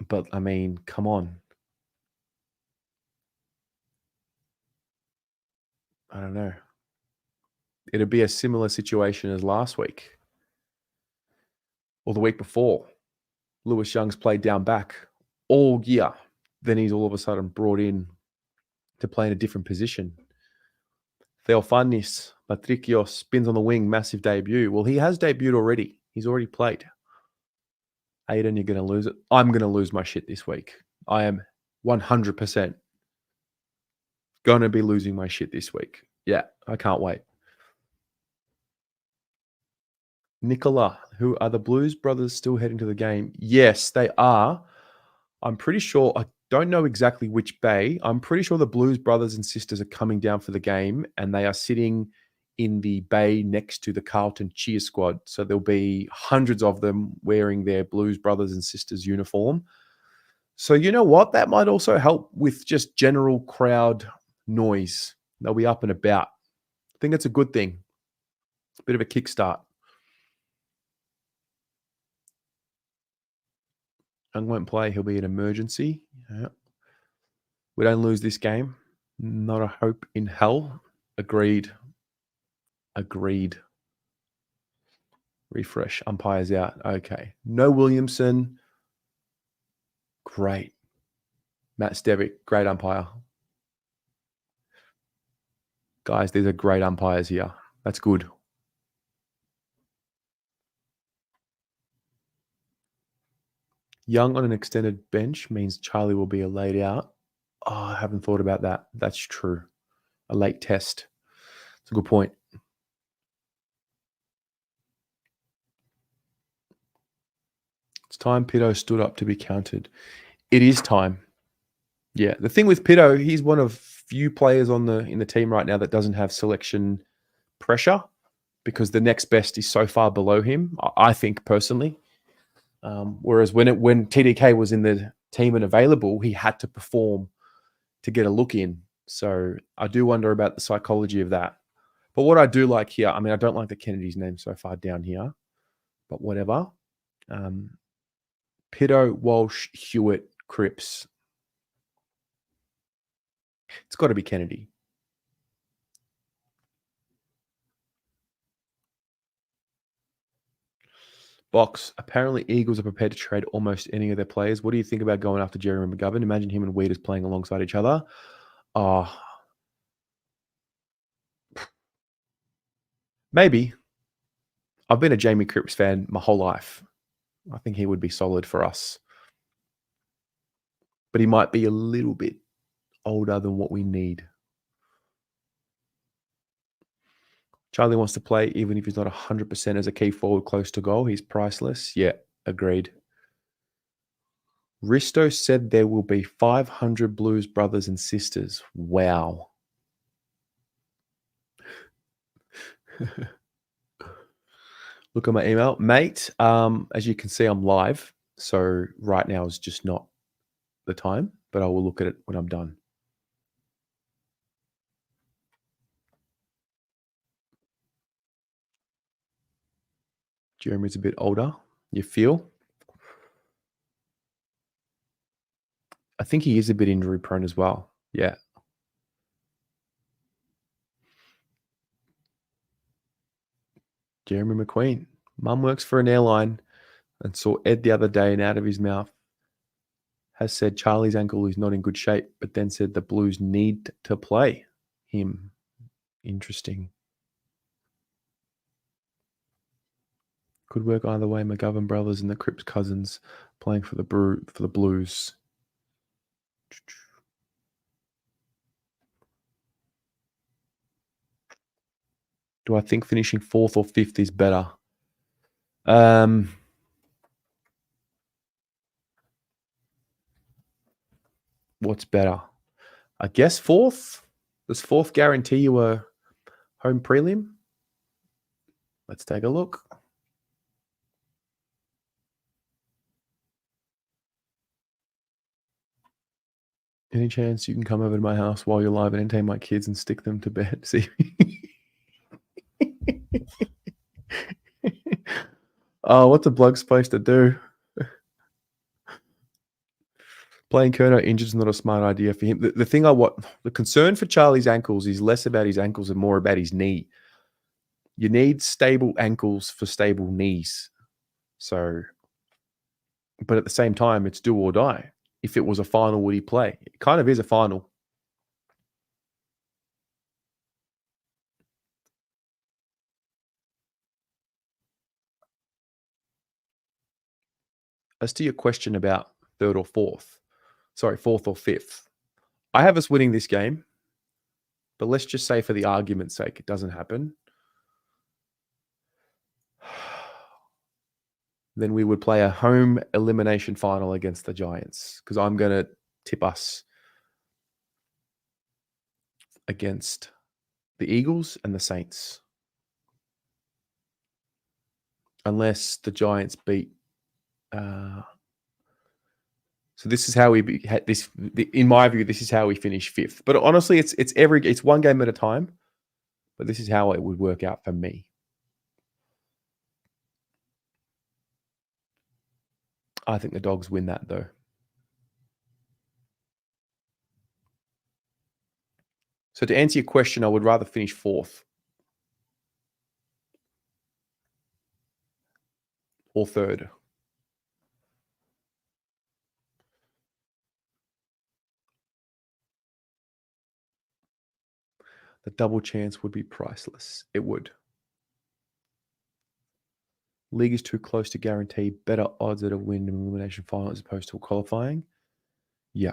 [SPEAKER 1] But, I mean, come on. I don't know. It'd be a similar situation as last week or the week before. Lewis Young's played down back all year. Then he's all of a sudden brought in to play in a different position. Theophanis Patrikios spins on the wing, massive debut. Well, he has debuted already. He's already played. Aiden, you're going to lose it. I'm going to lose my shit this week. I am 100% going to be losing my shit this week. Yeah, I can't wait. Nicola, who are the Blues brothers still heading to the game? Yes, they are. I'm pretty sure, I don't know exactly which bay. I'm pretty sure the Blues brothers and sisters are coming down for the game and they are sitting in the bay next to the Carlton cheer squad. So there'll be hundreds of them wearing their Blues brothers and sisters uniform. So you know what? That might also help with just general crowd noise. They'll be up and about. I think it's a good thing. It's a bit of a kickstart. Young won't play. He'll be an emergency. Yeah. We don't lose this game. Not a hope in hell. Agreed. Refresh. Umpires out. Okay. No Williamson. Great. Matt Stevick. Great umpire. Guys, these are great umpires here. That's good. Young on an extended bench means Charlie will be a laid out. Oh, I haven't thought about that. That's true. A late test. It's a good point. It's time Pito stood up to be counted. It is time. Yeah. The thing with Pito, he's one of few players in the team right now that doesn't have selection pressure because the next best is so far below him, I think personally. Whereas when TDK was in the team and available, he had to perform to get a look in. So I do wonder about the psychology of that. But what I do like here, I mean, I don't like the Kennedy's name so far down here, but whatever. Pito, Walsh, Hewitt, Cripps. It's got to be Kennedy. Box. Apparently, Eagles are prepared to trade almost any of their players. What do you think about going after Jeremy McGovern? Imagine him and Weeders playing alongside each other. Maybe. I've been a Jamie Cripps fan my whole life. I think he would be solid for us. But he might be a little bit older than what we need. Charlie wants to play even if he's not 100% as a key forward close to goal. He's priceless. Yeah, agreed. Risto said there will be 500 Blues brothers and sisters. Wow. Look at my email. Mate, as you can see, I'm live. So right now is just not the time, but I will look at it when I'm done. Jeremy's a bit older. You feel? I think he is a bit injury prone as well. Yeah. Jeremy McQueen. Mum works for an airline and saw Ed the other day and out of his mouth has said Charlie's ankle is not in good shape, but then said the Blues need to play him. Interesting. Could work either way. McGovern brothers and the Cripps cousins playing for the Blues. Do I think finishing 4th or 5th is better? What's better? I guess 4th. Does 4th guarantee you a home prelim? Let's take a look. Any chance you can come over to my house while you're live and entertain my kids and stick them to bed? See? Oh, what's a bloke supposed to do? Playing Kerno injured is not a smart idea for him. The thing the concern for Charlie's ankles is less about his ankles and more about his knee. You need stable ankles for stable knees. So, but at the same time, it's do or die. If it was a final, would he play? It kind of is a final. As to your question about 3rd or 4th, sorry, 4th or 5th, I have us winning this game, but let's just say for the argument's sake, it doesn't happen. Then we would play a home elimination final against the Giants because I'm going to tip us against the Eagles and the Saints. Unless the Giants beat. So this is how we had this. In my view, this is how we finish 5th. But honestly, it's one game at a time. But this is how it would work out for me. I think the Dogs win that though. So to answer your question, I would rather finish 4th or 3rd. The double chance would be priceless. It would. League is too close to guarantee better odds at a win in elimination final as opposed to qualifying. Yeah.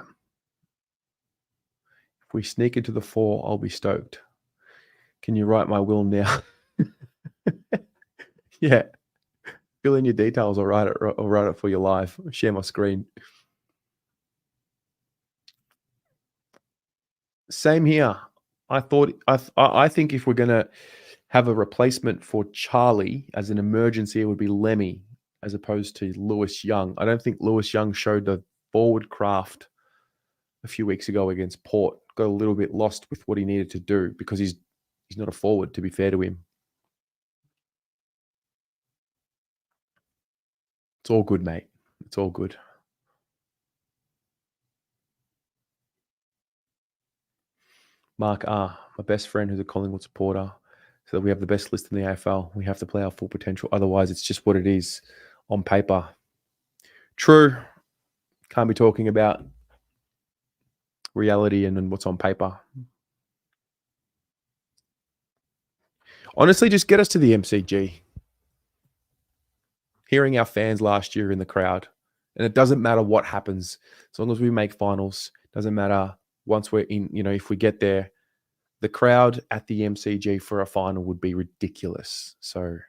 [SPEAKER 1] If we sneak into the 4, I'll be stoked. Can you write my will now? Yeah. Fill in your details. I'll write it for you live. Share my screen. Same here. I think if we're going to have a replacement for Charlie as an emergency, it would be Lemmy as opposed to Lewis Young. I don't think Lewis Young showed the forward craft a few weeks ago against Port. Got a little bit lost with what he needed to do because he's not a forward, to be fair to him. It's all good, mate. It's all good. Mark R., my best friend who's a Collingwood supporter, so that we have the best list in the AFL. We have to play our full potential. Otherwise, it's just what it is on paper. True. Can't be talking about reality and what's on paper. Honestly, just get us to the MCG. Hearing our fans last year in the crowd, and it doesn't matter what happens, as long as we make finals, doesn't matter once we're in, if we get there, the crowd at the MCG for a final would be ridiculous. So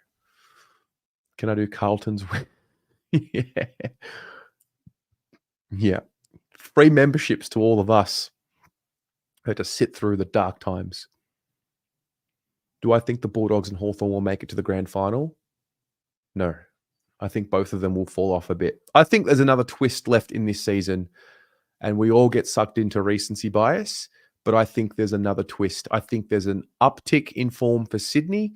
[SPEAKER 1] can I do Carlton's win? Yeah. Yeah. Free memberships to all of us who had to sit through the dark times. Do I think the Bulldogs and Hawthorn will make it to the grand final? No. I think both of them will fall off a bit. I think there's another twist left in this season, and we all get sucked into recency bias, but I think there's another twist. I think there's an uptick in form for Sydney.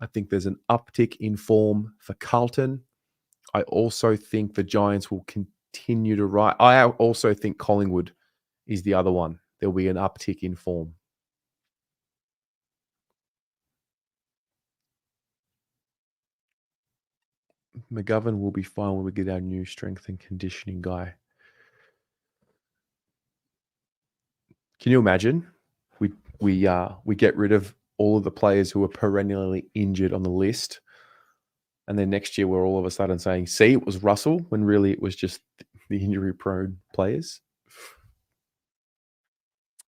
[SPEAKER 1] I think there's an uptick in form for Carlton. I also think the Giants will continue to rise. I also think Collingwood is the other one. There'll be an uptick in form. McGovern will be fine when we get our new strength and conditioning guy. Can you imagine? We get rid of all of the players who are perennially injured on the list. And then next year, we're all of a sudden saying, see, it was Russell, when really it was just the injury-prone players.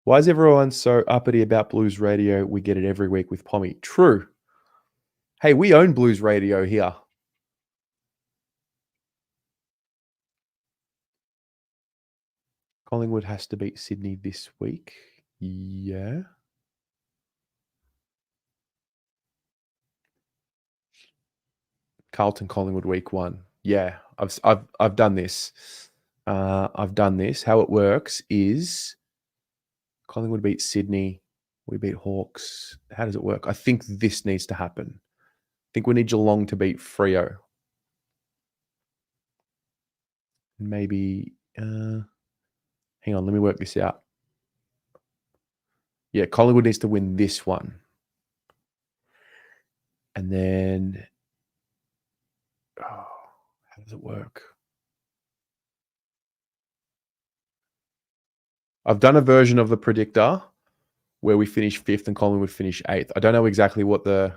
[SPEAKER 1] Why is everyone so uppity about Blues Radio? We get it every week with Pommy. True. Hey, we own Blues Radio here. Collingwood has to beat Sydney this week. Yeah. Carlton Collingwood week 1. Yeah, I've done this. I've done this. How it works is Collingwood beat Sydney. We beat Hawks. How does it work? I think this needs to happen. I think we need Geelong to beat Freo. Maybe, hang on, let me work this out. Yeah, Collingwood needs to win this one. And then, how does it work? I've done a version of the predictor where we finish 5th and Collingwood finish 8th. I don't know exactly what the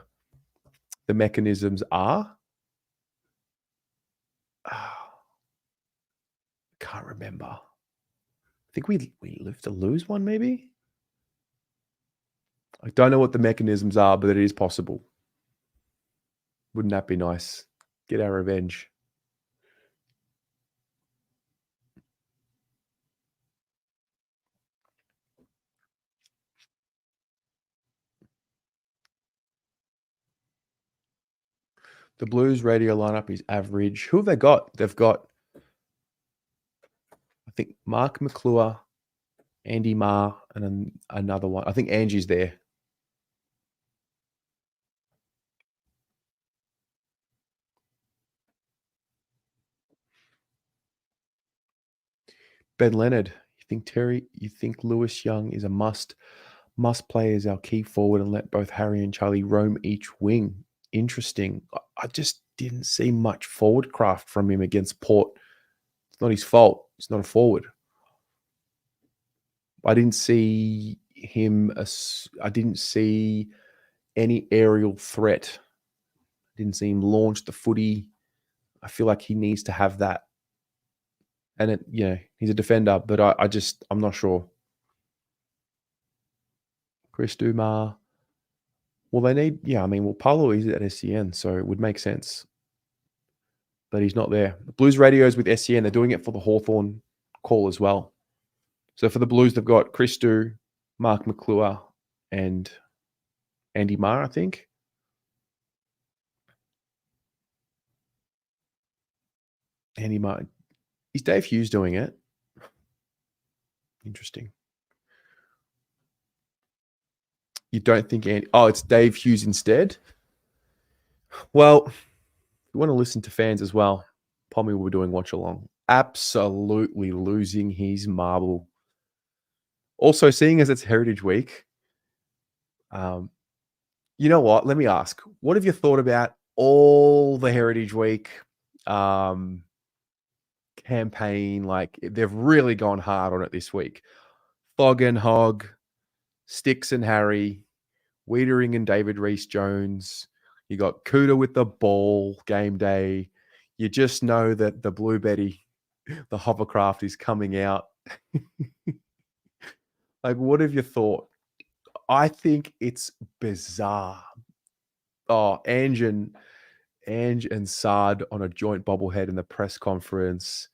[SPEAKER 1] mechanisms are. Can't remember. I think we live to lose one, maybe? I don't know what the mechanisms are, but it is possible. Wouldn't that be nice? Get our revenge. The Blues radio lineup is average. Who have they got? They've got, I think, Mark McClure, Andy Marr, and then another one. I think Angie's there. Ben Leonard, you think Lewis Young is a must play as our key forward and let both Harry and Charlie roam each wing. Interesting. I just didn't see much forward craft from him against Port. It's not his fault. He's not a forward. I didn't see him. I didn't see any aerial threat. I didn't see him launch the footy. I feel like he needs to have that. And he's a defender, but I'm not sure. Chris Dumar. Well, they need, Paulo is at SCN, so it would make sense. But he's not there. The Blues radios with SCN, they're doing it for the Hawthorn call as well. So for the Blues, they've got Chris Du, Mark McClure, and Andy Marr, I think. Andy Marr. Is Dave Hughes doing it? Interesting. You don't think it's Dave Hughes instead? Well, if you want to listen to fans as well, Pommy will be doing watch along. Absolutely losing his marble. Also, seeing as it's Heritage Week, you know what? Let me ask. What have you thought about all the Heritage Week campaign? Like, they've really gone hard on it this week. Thog and Hog, Sticks and Harry, Wiedering and David Rees-Jones. You got Cooter with the ball game day. You just know that the Blue Betty, the hovercraft, is coming out. Like, what have you thought? I think it's bizarre. Oh, Ange and Sard on a joint bobblehead in the press conference.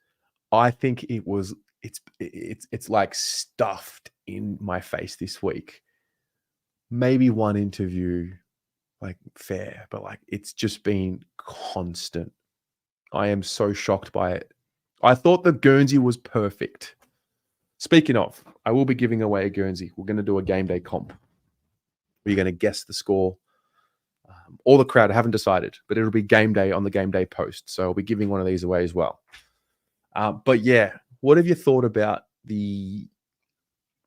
[SPEAKER 1] I think it's like stuffed in my face this week. Maybe one interview, like, fair, but like, it's just been constant. I am so shocked by it. I thought the Guernsey was perfect. Speaking of, I will be giving away a Guernsey. We're going to do a game day comp. We're going to guess the score. All the crowd, I haven't decided, but it'll be game day on the game day post. So I'll be giving one of these away as well. But yeah, what have you thought about the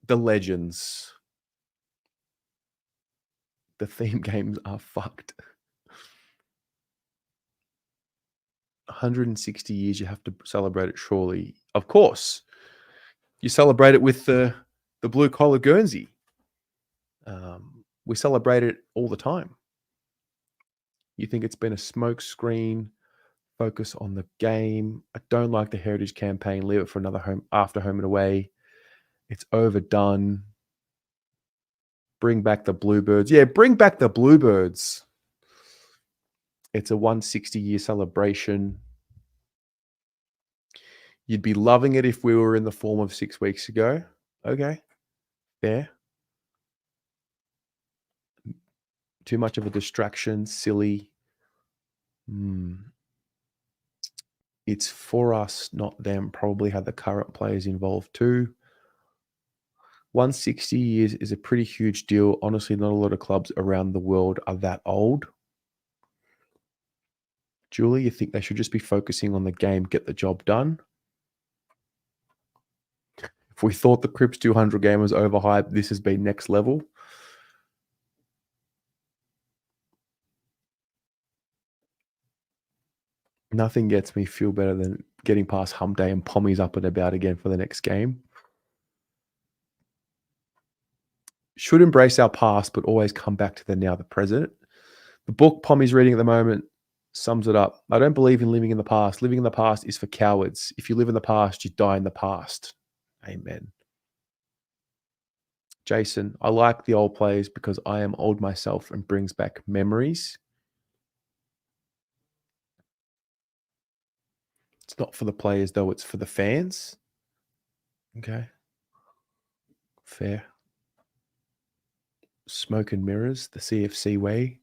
[SPEAKER 1] legends? The theme games are fucked. 160 years, you have to celebrate it, surely. Of course. You celebrate it with the blue collar Guernsey. We celebrate it all the time. You think it's been a smoke screen? Focus on the game. I don't like the Heritage campaign. Leave it for another home after home and away. It's overdone. Bring back the Bluebirds. Yeah, bring back the Bluebirds. It's a 160-year celebration. You'd be loving it if we were in the form of 6 weeks ago. Okay. Fair. Too much of a distraction. Silly. It's for us, not them. Probably had the current players involved too. 160 years is a pretty huge deal. Honestly, not a lot of clubs around the world are that old. Julie, you think they should just be focusing on the game, get the job done? If we thought the Crips 200 game was overhyped, this has been next level. Nothing gets me feel better than getting past hump day and Pommy's up and about again for the next game. Should embrace our past, but always come back to the now, the present. The book Pommy's reading at the moment sums it up. I don't believe in living in the past. Living in the past is for cowards. If you live in the past, you die in the past. Amen. Jason, I like the old players because I am old myself and brings back memories. It's not for the players, though. It's for the fans. Okay. Fair. Smoke and mirrors, the CFC way.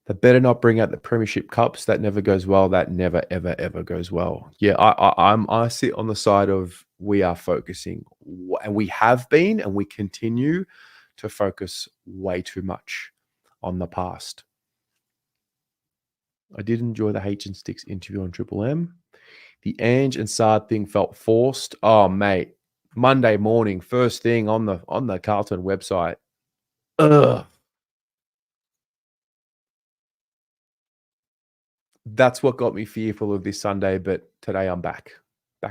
[SPEAKER 1] They better not bring out the Premiership Cups. That never goes well. That never, ever, ever goes well. Yeah, I sit on the side of we are focusing, and we have been, and we continue to focus way too much on the past. I did enjoy the H and Sticks interview on Triple M. The Ange and Sard thing felt forced. Oh, mate. Monday morning, first thing on the Carlton website. Ugh. That's what got me fearful of this Sunday, but today I'm back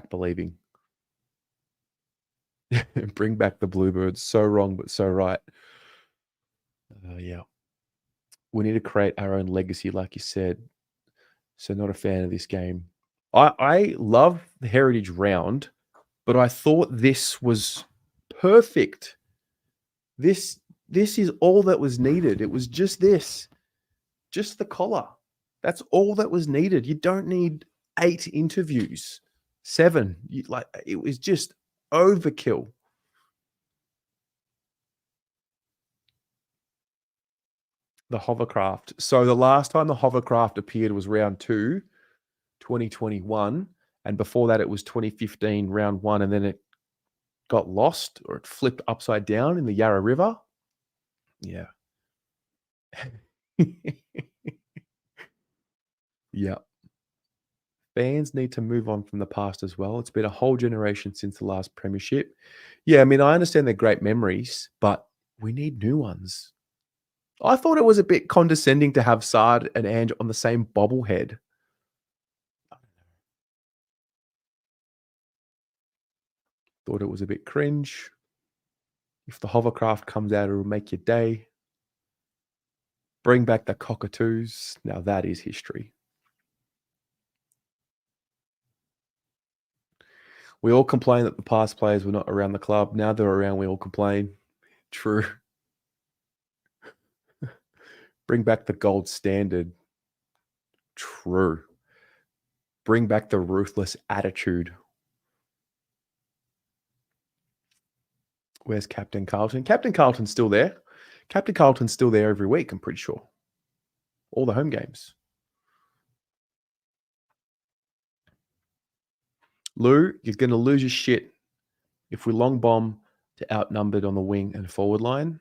[SPEAKER 1] believing. Bring back the Bluebirds. So wrong, but so right. Yeah. We need to create our own legacy, like you said. So not a fan of this game. I love the Heritage round, but I thought this was perfect. This is all that was needed. It was just this. Just the collar. That's all that was needed. You don't need 8 interviews, 7. It was just overkill. The hovercraft. So the last time the hovercraft appeared was round 2, 2021. And before that, it was 2015, round 1. And then it got lost or it flipped upside down in the Yarra River. Yeah. Yeah. Fans need to move on from the past as well. It's been a whole generation since the last premiership. Yeah, I mean, I understand they're great memories, but we need new ones. I thought it was a bit condescending to have Sard and Ange on the same bobblehead. Thought it was a bit cringe. If the hovercraft comes out, it'll make your day. Bring back the cockatoos. Now that is history. We all complain that the past players were not around the club. Now they're around, we all complain. True. Bring back the gold standard. True. Bring back the ruthless attitude. Where's Captain Carlton? Captain Carlton's still there. Captain Carlton's still there every week, I'm pretty sure. All the home games. Lou, you're going to lose your shit if we long bomb to outnumbered on the wing and forward line.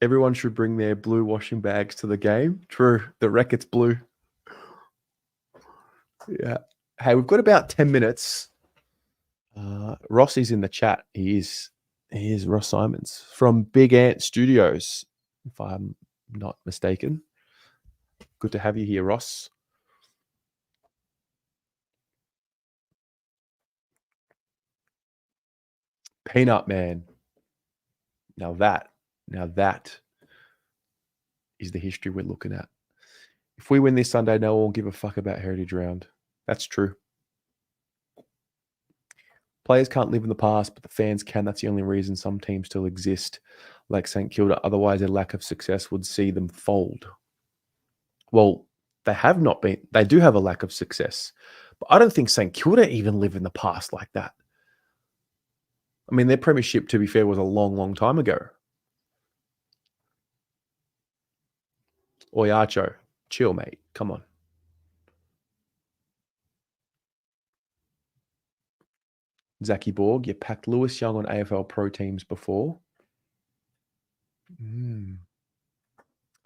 [SPEAKER 1] Everyone should bring their blue washing bags to the game. True. The record's blue. Yeah. Hey, we've got about 10 minutes. Rossi's in the chat. He is Ross Simons from Big Ant Studios, if I'm not mistaken. Good to have you here, Ross. Peanut Man. Now that is the history we're looking at. If we win this Sunday, no one will give a fuck about Heritage Round. That's true. Players can't live in the past, but the fans can. That's the only reason some teams still exist, like St Kilda. Otherwise, their lack of success would see them fold. Well, they have not been. They do have a lack of success. But I don't think St Kilda even live in the past like that. I mean, their premiership, to be fair, was a long, long time ago. Oi, Archo. Chill, mate. Come on. Zachy Borg, you packed Lewis Young on AFL Pro teams before.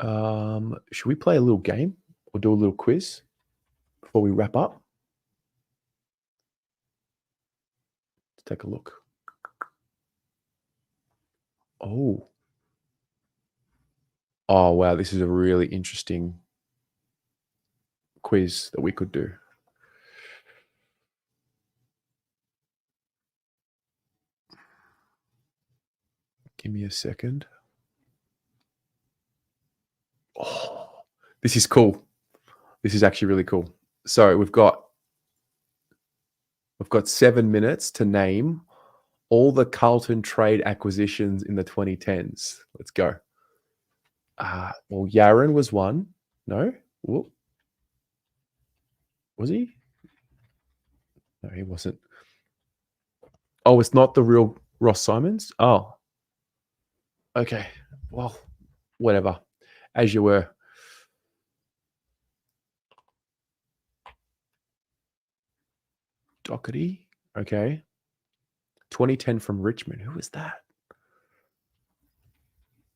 [SPEAKER 1] Should we play a little game or do a little quiz before we wrap up? Let's take a look. Oh, wow. This is a really interesting quiz that we could do. Give me a second. Oh, this is cool. This is actually really cool. So we've got 7 minutes to name all the Carlton trade acquisitions in the 2010s. Let's go. Well, Yaron was one. No? Whoop. Was he? No, he wasn't. Oh, it's not the real Ross Simons? Oh. Okay. Well, whatever. As you were. Doherty. Okay. 2010 from Richmond. Who was that?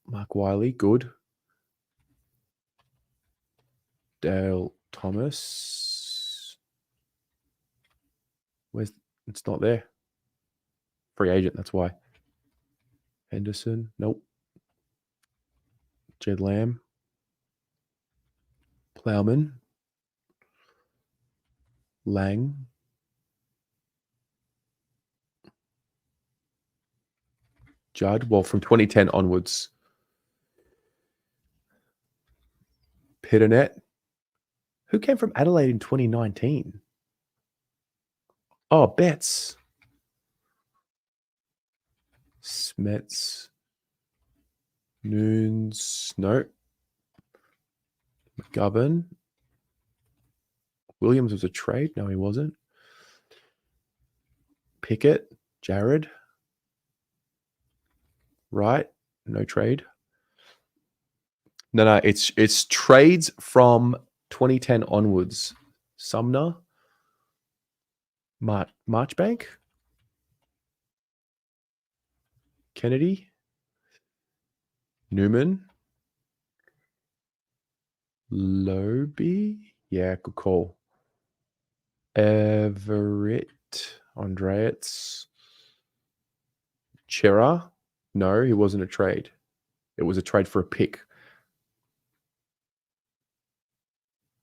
[SPEAKER 1] Mark Wiley. Good. Dale Thomas. Where's... It's not there. Free agent, that's why. Henderson. Nope. Jed Lamb. Plowman. Lang. Judd. Well, from 2010 onwards. Pitternet. Who came from Adelaide in 2019? Oh, Betts. Smets. Noons. No. McGovern. Williams was a trade. No, he wasn't. Pickett. Jared. Right. No trade. No. It's trades from 2010 onwards. Sumner. Marchbank. Kennedy. Newman. Lobe. Yeah, good call. Everett. Andreas. Chera. No, he wasn't a trade. It was a trade for a pick.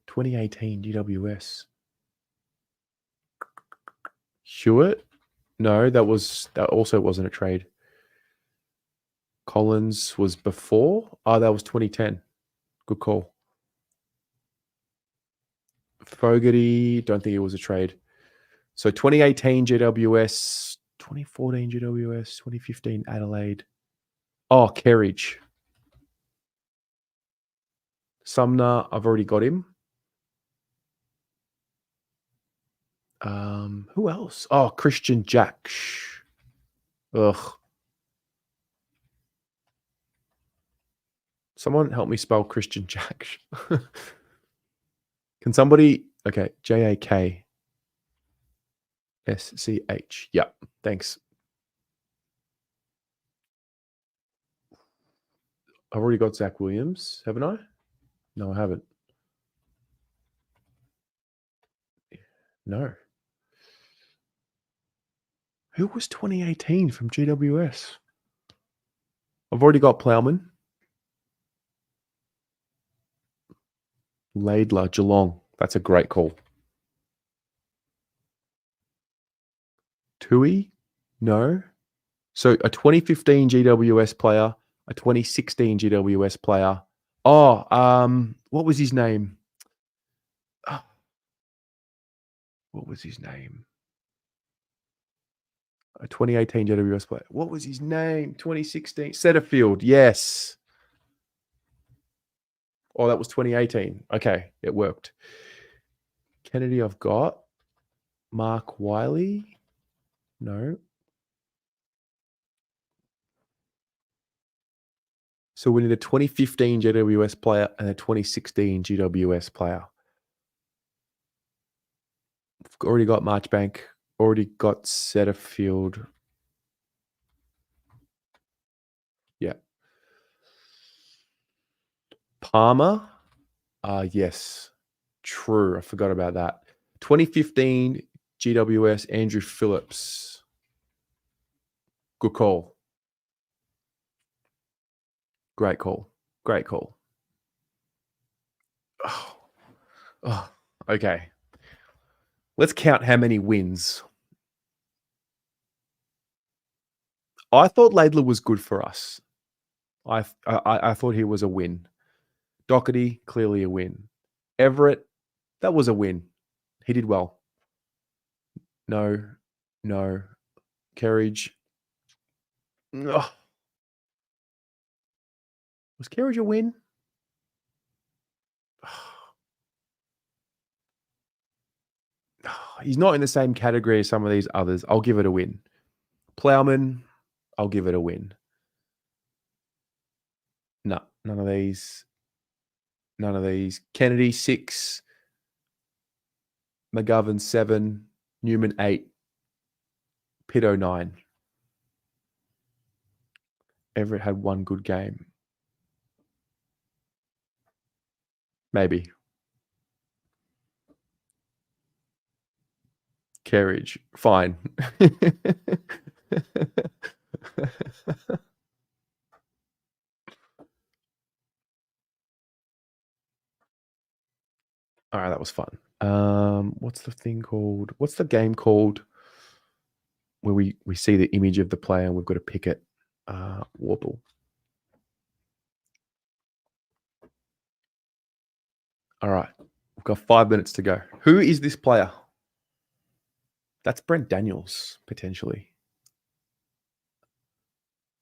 [SPEAKER 1] 2018 GWS. Hewitt. No, that also wasn't a trade. Collins was before. Oh, that was 2010. Good call. Fogarty, don't think it was a trade. So 2018 GWS, 2014 GWS, 2015 Adelaide. Oh, Kerridge. Sumner, I've already got him. Who else? Oh, Christian Jack. Ugh. Someone help me spell Christian Jack. Can somebody... Okay, Jakschch. Yeah, thanks. I've already got Zach Williams, haven't I? No, I haven't. No. Who was 2018 from GWS? I've already got Plowman. Laidler, Geelong. That's a great call. Tui? No. So a 2015 GWS player, a 2016 GWS player, What was his name? What was his name? A 2018 GWS player. What was his name? 2016 Setterfield. Yes. Oh, that was 2018. Okay, it worked. Kennedy, I've got. Mark Wiley. No. So we need a 2015 GWS player and a 2016 GWS player. We've already got Marchbank. Already got Setterfield. Yeah. Palmer. Yes. True. I forgot about that. 2015 GWS Andrew Phillips. Good call. Great call. Great call. Oh, okay. Let's count how many wins. I thought Laidler was good for us. I thought he was a win. Doherty, clearly a win. Everett, that was a win. He did well. No. Kerridge. Ugh. Was Kerridge a win? He's not in the same category as some of these others. I'll give it a win. Plowman, I'll give it a win. No, none of these. None of these. Kennedy, 6. McGovern, 7. Newman, 8. Pitto, 9. Everett had one good game. Maybe. Kerridge, fine. All right, that was fun. What's the thing called? What's the game called where we see the image of the player and we've got to pick it? Warble. All right, we've got 5 minutes to go. Who is this player? That's Brent Daniels, potentially.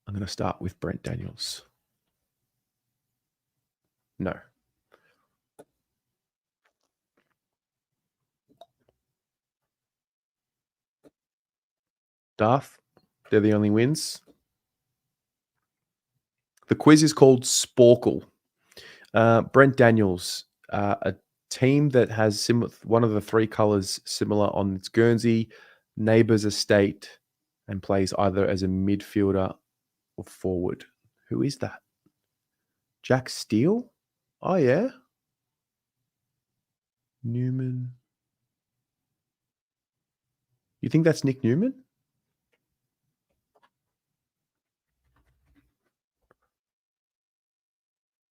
[SPEAKER 1] I'm going to start with Brent Daniels. No. Darth, they're the only wins. The quiz is called Sporkle. Brent Daniels, a team that has one of the 3 colours similar on its Guernsey, neighbours estate, and plays either as a midfielder or forward. Who is that? Jack Steele? Oh, yeah. Newman. You think that's Nick Newman?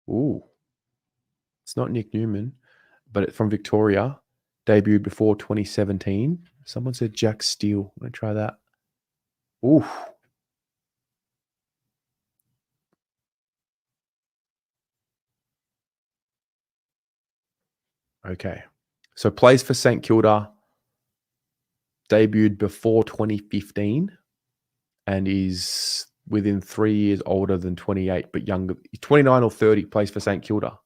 [SPEAKER 1] Ooh. It's not Nick Newman, but it's from Victoria. Debuted before 2017. Someone said Jack Steele. I'm going to try that. Ooh. Okay. So plays for St Kilda. Debuted before 2015 and is within 3 years older than 28, but younger. 29 or 30, plays for St Kilda.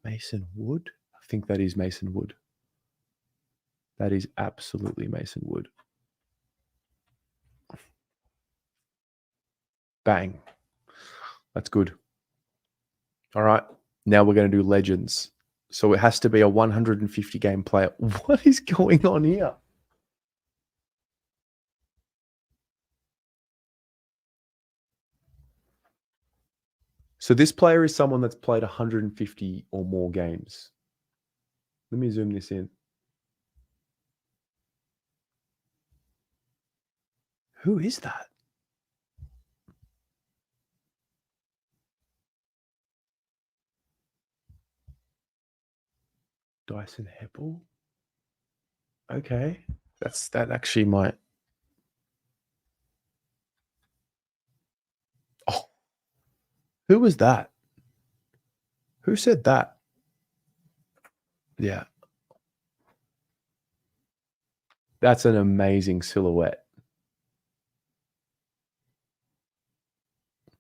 [SPEAKER 1] Mason Wood? I think that is Mason Wood. That is absolutely Mason Wood. Bang. That's good. All right. Now we're going to do legends. So it has to be a 150 game player. What is going on here? So this player is someone that's played 150 or more games. Let me zoom this in. Who is that? Dyson Heppel? Okay. That actually might. Oh. Who was that? Who said that? Yeah. That's an amazing silhouette.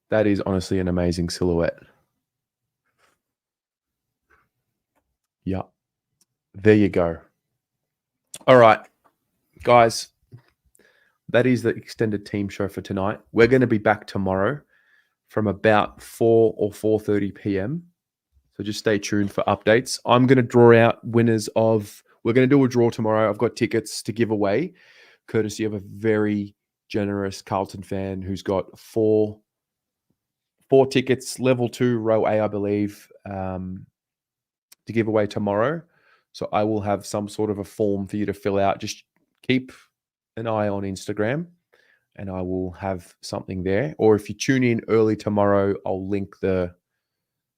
[SPEAKER 1] That is honestly an amazing silhouette. Yeah. There you go. All right, guys. That is the extended team show for tonight. We're going to be back tomorrow from about 4 or 4:30 p.m. So just stay tuned for updates. I'm going to draw out winners of... We're going to do a draw tomorrow. I've got tickets to give away, courtesy of a very generous Carlton fan who's got four tickets, level 2, row A, I believe, to give away tomorrow. So I will have some sort of a form for you to fill out. Just keep an eye on Instagram and I will have something there. Or if you tune in early tomorrow, I'll link the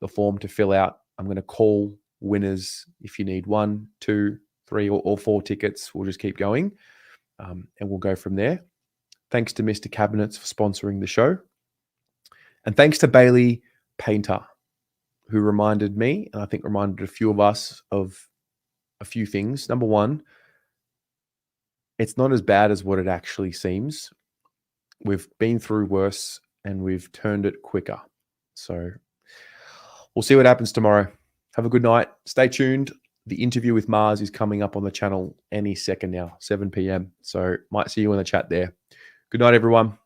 [SPEAKER 1] form to fill out. I'm going to call winners if you need 1, 2, 3 or 4 tickets. We'll just keep going and we'll go from there. Thanks to Mr. Cabinets for sponsoring the show. And thanks to Bailey Painter, who reminded me, and I think reminded a few of us of a few things. Number one, it's not as bad as what it actually seems. We've been through worse and we've turned it quicker. So we'll see what happens tomorrow. Have a good night. Stay tuned. The interview with Mars is coming up on the channel any second now, 7 p.m. So might see you in the chat there. Good night, everyone.